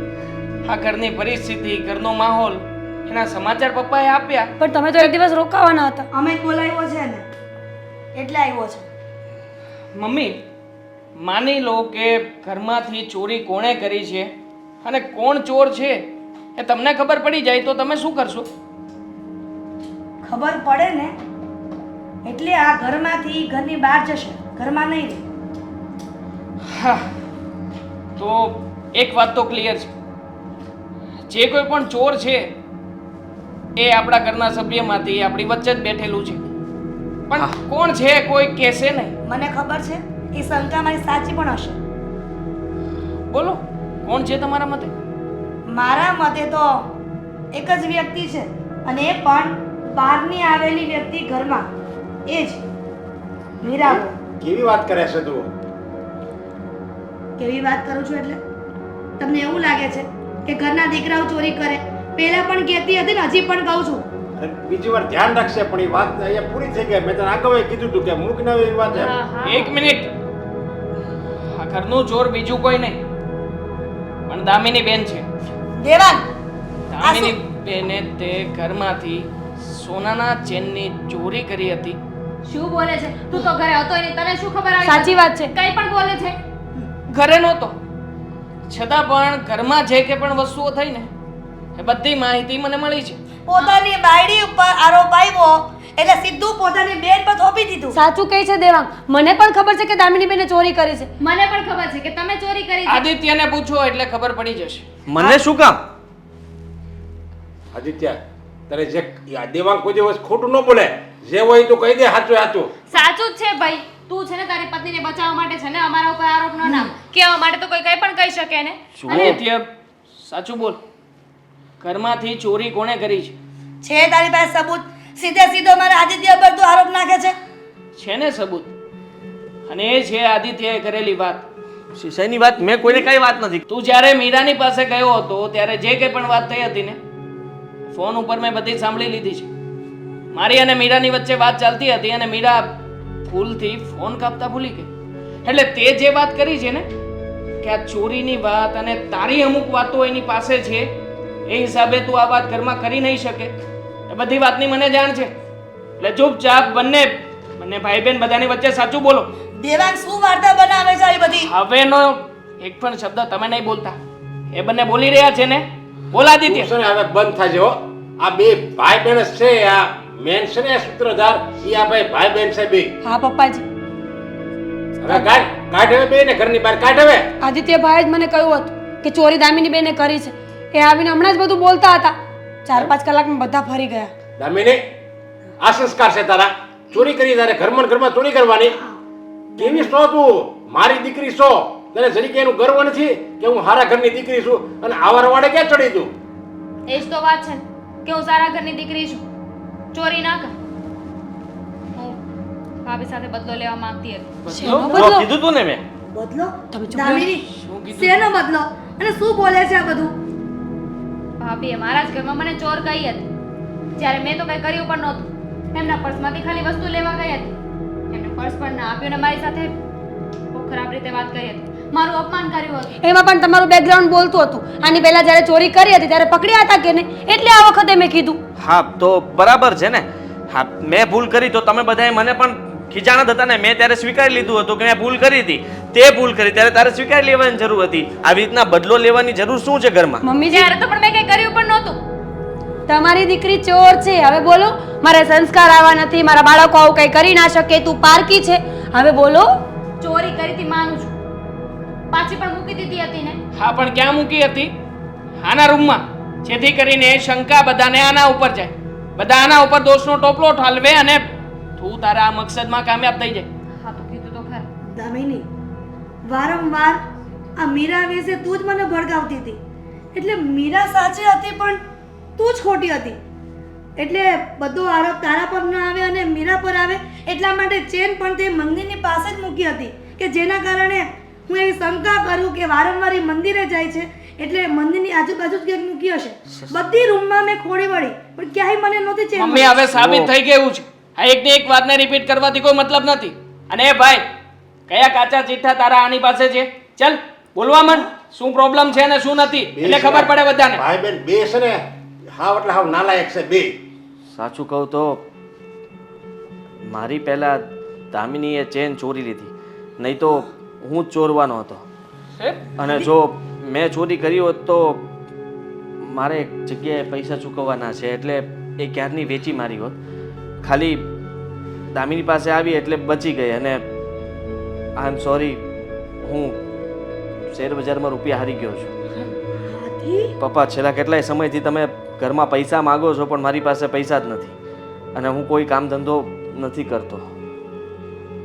આ ઘરની પરિસ્થિતિ, ઘરનો માહોલ, એના સમાચાર પપ્પાએ આપ્યા. પણ તમે તો એક દિવસ રોકાવાના હતા. અમે બોલાવ્યો છે ને એટલે આવ્યો છે. મમ્મી, માની લો કે ઘરમાંથી ચોરી કોણે કરી છે અને કોણ ચોર છે એ તમને ખબર પડી જાય તો તમે શું કરશો? ખબર પડે ને એટલે આ ઘરમાંથી ઘરની બહાર જશે, ઘરમાં નહીં રહે. હા, તો એક વાત તો ક્લિયર છે, જે કોઈ પણ ચોર છે એ આપણા ઘરના સભ્યમાંથી આપણી વચ્ચે જ બેઠેલું છે. પણ કોણ છે કોઈ કહેશે નહીં. મને ખબર છે એ શંકા મારી સાચી પણ હશે. બોલો, કોણ છે તમારા મતે? મારા મતે તો એક જ વ્યક્તિ છે અને એ પણ બહારની આવેલી વ્યક્તિ ઘરમાં, એ જ મીરાબો. કેવી વાત કરે છે તું? કેવી વાત કરું છું એટલે તમને એવું લાગે છે કે ઘરના દીકરાઓ ચોરી કરે? પહેલા પણ કહેતી હતી ને હજી પણ કહું છું. અરે બીજી વાર ધ્યાન રાખશે, પણ એ વાત અહીંયા પૂરી થઈ ગઈ. મેં તને આગળ કીધું તું કે મૂક ન એવી વાત છે. એક મિનિટ. આ ઘરનું ચોર બીજું કોઈ નહીં પણ દામિની બેન છે. દેવાંગ, દામિની બેને તે ઘરમાંથી સોનાના ચેનની ચોરી કરી હતી. શું બોલે છે? તું તો ઘરે હતો નહીં, તને શું ખબર આવી? સાચી વાત છે. કંઈ પણ બોલે છે. ઘરે નહોતો છતાં પણ ઘરમાં જે કે પણ વસ્તુઓ થઈ ને એ બધી માહિતી મને મળી છે. પોતાની બાયડી ઉપર આરોપ આવ્યો એટલે સીધું પોતાની બેન પર થોપી દીધું. સાચું કહે છે દેવાંગ. મને પણ ખબર છે કે દામિની બેને ચોરી કરી છે. મને પણ ખબર છે કે તમે ચોરી કરી છે. આદિત્યને પૂછો એટલે ખબર પડી જશે. મને શું કામ? આદિત્ય, તારે જે આ દેવાંગ કોઈ દિવસ ખોટું ન બોલે. જે હોય તો કહી દે, સાચું સાચું. સાચું જ છે ભાઈ. તું છે ને તારી પત્નીને બચાવવા માટે છે ને અમારા ઉપર આરોપ ન નાખ. કહેવા માટે તો કોઈ કંઈ પણ કહી શકે ને. આદિત્ય, સાચું બોલ. ઘરમાંથી ચોરી કોણે કરી છે? છે તારી પાસે સબૂત? સીધે સીધો મારા આદિત્ય પર તું આરોપ નાખે છે. છે ને સબૂત? અને એ છે આદિત્યએ કરેલી વાત. શિશાઈની વાત મેં કોઈને કઈ વાત નથી. તું જ્યારે મીરાની પાસે ગયો હતો ત્યારે જે કંઈ પણ વાત થઈ હતી ને ફોન ઉપર મેં બધી સાંભળી લીધી છે. મારી અને મીરાની વચ્ચે વાત ચાલતી હતી અને મીરા ભૂલથી ફોન કાપતા ભૂલી ગઈ. એટલે તે જે વાત કરી છે ને કે આ ચોરીની વાત અને તારી અમુક વાતો એની પાસે છે એ હિસાબે તું આ વાત ઘરમાં કરી નહીં શકે. એ બધી વાતની મને જાણ છે. એટલે ચૂપચાપ બંને ભાઈ બહેન બધાની વચ્ચે સાચું બોલો. દેવાંગ શું વાર્તા બનાવે છે આવી બધી? હવેનો એક પણ શબ્દ તમે નહીં બોલતા. એ બંને બોલી રહ્યા છે ને? બોલ આદિત્ય. તું છે ને હવે બંધ થાજે હો. આ બે ભાઈ બહેન જ છે. આ મેન છે ને સૂત્રધાર, ઈ આ ભાઈ બહેન છે બે. હા પપ્પાજી. હવે કાઢ હવે બે ને ઘરની બહાર કાઢ હવે. આદિત્યભાઈએ જ મને કહ્યું હતું કે ચોરી દામિની બેને કરી છે. એ આવીને હમણાં જ બધું બોલતા હતા. 4-5 કલાકમાં બધા ફરી ગયા. દામિની, આ સંસ્કાર છે તારા? ચોરી કરી તારે ઘરમાં ને ઘરમાં ચોરી કરવાની? કેવી છો તું? મારી દીકરી છો. તને જરી કે એનું ગર્વ નથી કે હું હારા ઘરની દીકરી છું અને આવા રવાડે ક્યાં ચડી તું? એ જ તો વાત છે ને કે હું સારા ઘરની દીકરી છું. ચોરી ના કર. હું ભાભી સાથે બદલો લેવા માંગતી હતી. શેનો તો બદલો? કીધું તું ને મેં. બદલો? તમે ચૂપ રહો. દામિની, શું કીધું? શેનો બદલો? અને શું બોલે છે આ બધું? ભાભીએ મારા જ ઘરમાં મને ચોર કહી હતી. જ્યારે મેં તો કંઈ કર્યું પણ નહોતું. એમના પર્સમાંથી ખાલી વસ્તુ લેવા ગઈ હતી. એમને પર્સ પણ ના આપ્યું ને મારી સાથે બહુ ખરાબ રીતે વાત કરી હતી. મારું અપમાન કર્યું હતું. એમાં પણ તમારું બેકગ્રાઉન્ડ બોલતું હતું. આની પહેલા જ્યારે ચોરી કરી હતી ત્યારે પકડ્યા હતા કે નહીં, એટલે આ વખતે મેં કીધું. હા તો બરાબર છે ને. હા મેં ભૂલ કરી તો તમે બધાએ મને પણ ખીજાણા જ હતા ને. મેં ત્યારે સ્વીકારી લીધું હતું કે મેં ભૂલ કરી હતી. તે ભૂલ કરી ત્યારે તારે સ્વીકારી લેવાની જરૂર હતી. આવી રીતના બદલો લેવાની જરૂર શું છે ઘરમાં? મમ્મીજી, ત્યારે તો પણ મેં કંઈ કર્યું પણ નહોતું. તમારી દીકરી ચોર છે. હવે બોલો. મારે સંસ્કાર આવા નથી. મારા બાળકો આવું કંઈ કરી ના શકે. તું પારકી છે. હવે બોલો. ચોરી કરી હતી માનું છું. પાછી પણ મૂકી દીધી હતી ને. હા, પણ ક્યાં મૂકી હતી? આના રૂમમાં. જેથી કરીને શંકા બધાને આના ઉપર જાય. બધા આના ઉપર દોષનો ટોપલો ઠાલવે અને તું તારા આ મકસદમાં કામયાબ થઈ જાય. હા તો કીધું તો ખરા. દામિની, વારંવાર આ મીરા વિશે તું જ મને ભડકાવતી હતી. એટલે મીરા સાચી હતી પણ તું જ ખોટી હતી. એટલે બધો આરોપ તારા પર ન આવે અને મીરા પર આવે એટલા માટે ચેન પણ તે મંદિરની પાસે જ મૂકી હતી કે જેના કારણે હું એવી શંકા કરું કે વારંવાર એ મંદિરે જાય છે એટલે મંદિરની આજુબાજુ જ ક્યાંક મૂકી હશે. બધી રૂમમાં મેં ખોળી વળી પણ ક્યાંય મને નહોતી ચેન મમ્મી હવે સાબિત થઈ ગયું છે આ એકની એક વાતને રિપીટ કરવાથી કોઈ મતલબ નથી અને એ ભાઈ કયા કાચા ચિઠ્ઠા તારા આની પાસે છે ચાલ બોલવા માંડ શું પ્રોબ્લેમ છે ને શું નથી એટલે ખબર પડે બધાને ભાઈ બેન બે છે ને હાવ એટલે હાવ નાલાયક છે બે. સાચું કહું તો મારી પહેલા દામિનીએ ચેન ચોરી લીધી નહીં તો હું જ ચોરવાનો હતો હે? અને જો મેં ચોરી કરી હોત તો મારે એક જગ્યાએ પૈસા ચૂકવવાના છે એટલે એ ક્યારની વેચી મારી હોત ખાલી દામિની પાસે આવી એટલે બચી ગઈ અને આઈ એમ સોરી હું શેર બજારમાં રૂપિયા હારી ગયો છું હાથી પપ્પા છેલ્લા કેટલાય સમયથી તમે ઘરમાં પૈસા માગો છો પણ મારી પાસે પૈસા જ નથી અને હું કોઈ કામ ધંધો નથી કરતો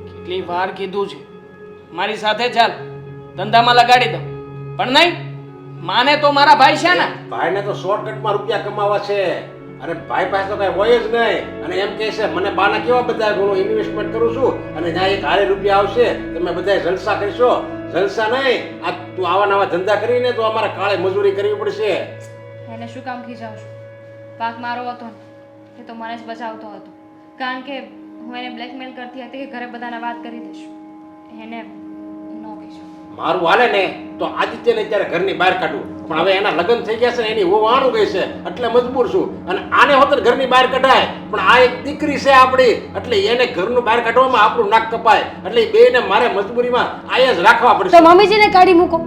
કેટલી વાર કીધું છે મારી સાથે ચાલ ધંધામાં લગાડી દઉં પણ નહીં માને તો મારા ભાઈ છે ને ભાઈને તો શોર્ટકટમાં રૂપિયા કમાવા છે અને ભાઈ પાસે તો કઈ હોય જ નહીં અને એમ કહે છે મને બાના કેવા બધા હું ઇન્વેસ્ટમેન્ટ કરું છું અને ત્યાં એક હારે રૂપિયા આવશે તમે બધા જલસા કરશો જલસા નહીં આ તું આવા નવા ધંધા કરીને તો અમારે કાળે મજૂરી કરવી પડશે. એને શું કામ ખીજાવ છું પાક મારો હતો ને એ તો મને જ બચાવતો હતો કારણ કે હું એને બ્લેકમેલ કરતી હતી કે ઘરે બધાને વાત કરી દઈશ એને ન કહીશું મારું હાલે ને તો આદિત્યને અત્યારે ઘરની બહાર કાઢવું પણ હવે એના લગ્ન થઈ ગયા છે ને એની વહુ આણું ગઈ છે એટલે મજબૂર છું અને આને હોતર ઘરની બહાર કઢાય પણ આ એક દીકરી છે આપણી એટલે એને ઘરનું બહાર કાઢવામાં આપણું નાક કપાય એટલે એ બેયને મારે મજબૂરીમાં આયા જ રાખવા તો પડશે. મમ્મીજીને કાઢી મૂકો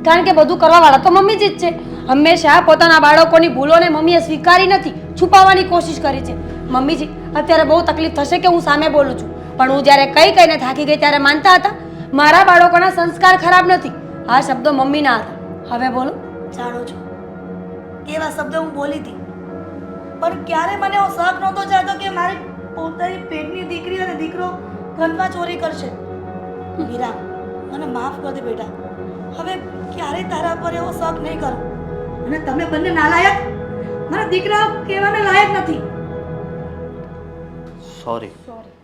કારણ કે બધું કરવા વાળા તો મમ્મીજી જ છે હંમેશા પોતાના બાળકોની ભૂલોને મમ્મીએ સ્વીકારી નથી છુપાવવાની કોશિશ કરી છે મમ્મીજી અત્યારે બહુ તકલીફ થશે કે હું સામે બોલું છું પણ હું જ્યારે કઈને થાકી ગઈ ત્યારે માનતા હતા મારા બાળકોના સંસ્કાર ખરાબ નથી આ શબ્દો મમ્મીના હતા હવે બોલો જાણું છું એવા શબ્દ હું બોલી હતી પણ ક્યારે મને એવો શક નહોતો જાતો કે મારી પોતાની પેટની દીકરી અને દીકરો ઘરમાં ચોરી કરશે. મીરા મને માફ કર દે બેટા હવે ક્યારેય તારા પર એવો શક નહીં કરું અને તમે બંને નાલાયક મારા દીકરા કહેવાને લાયક નથી. Sorry sorry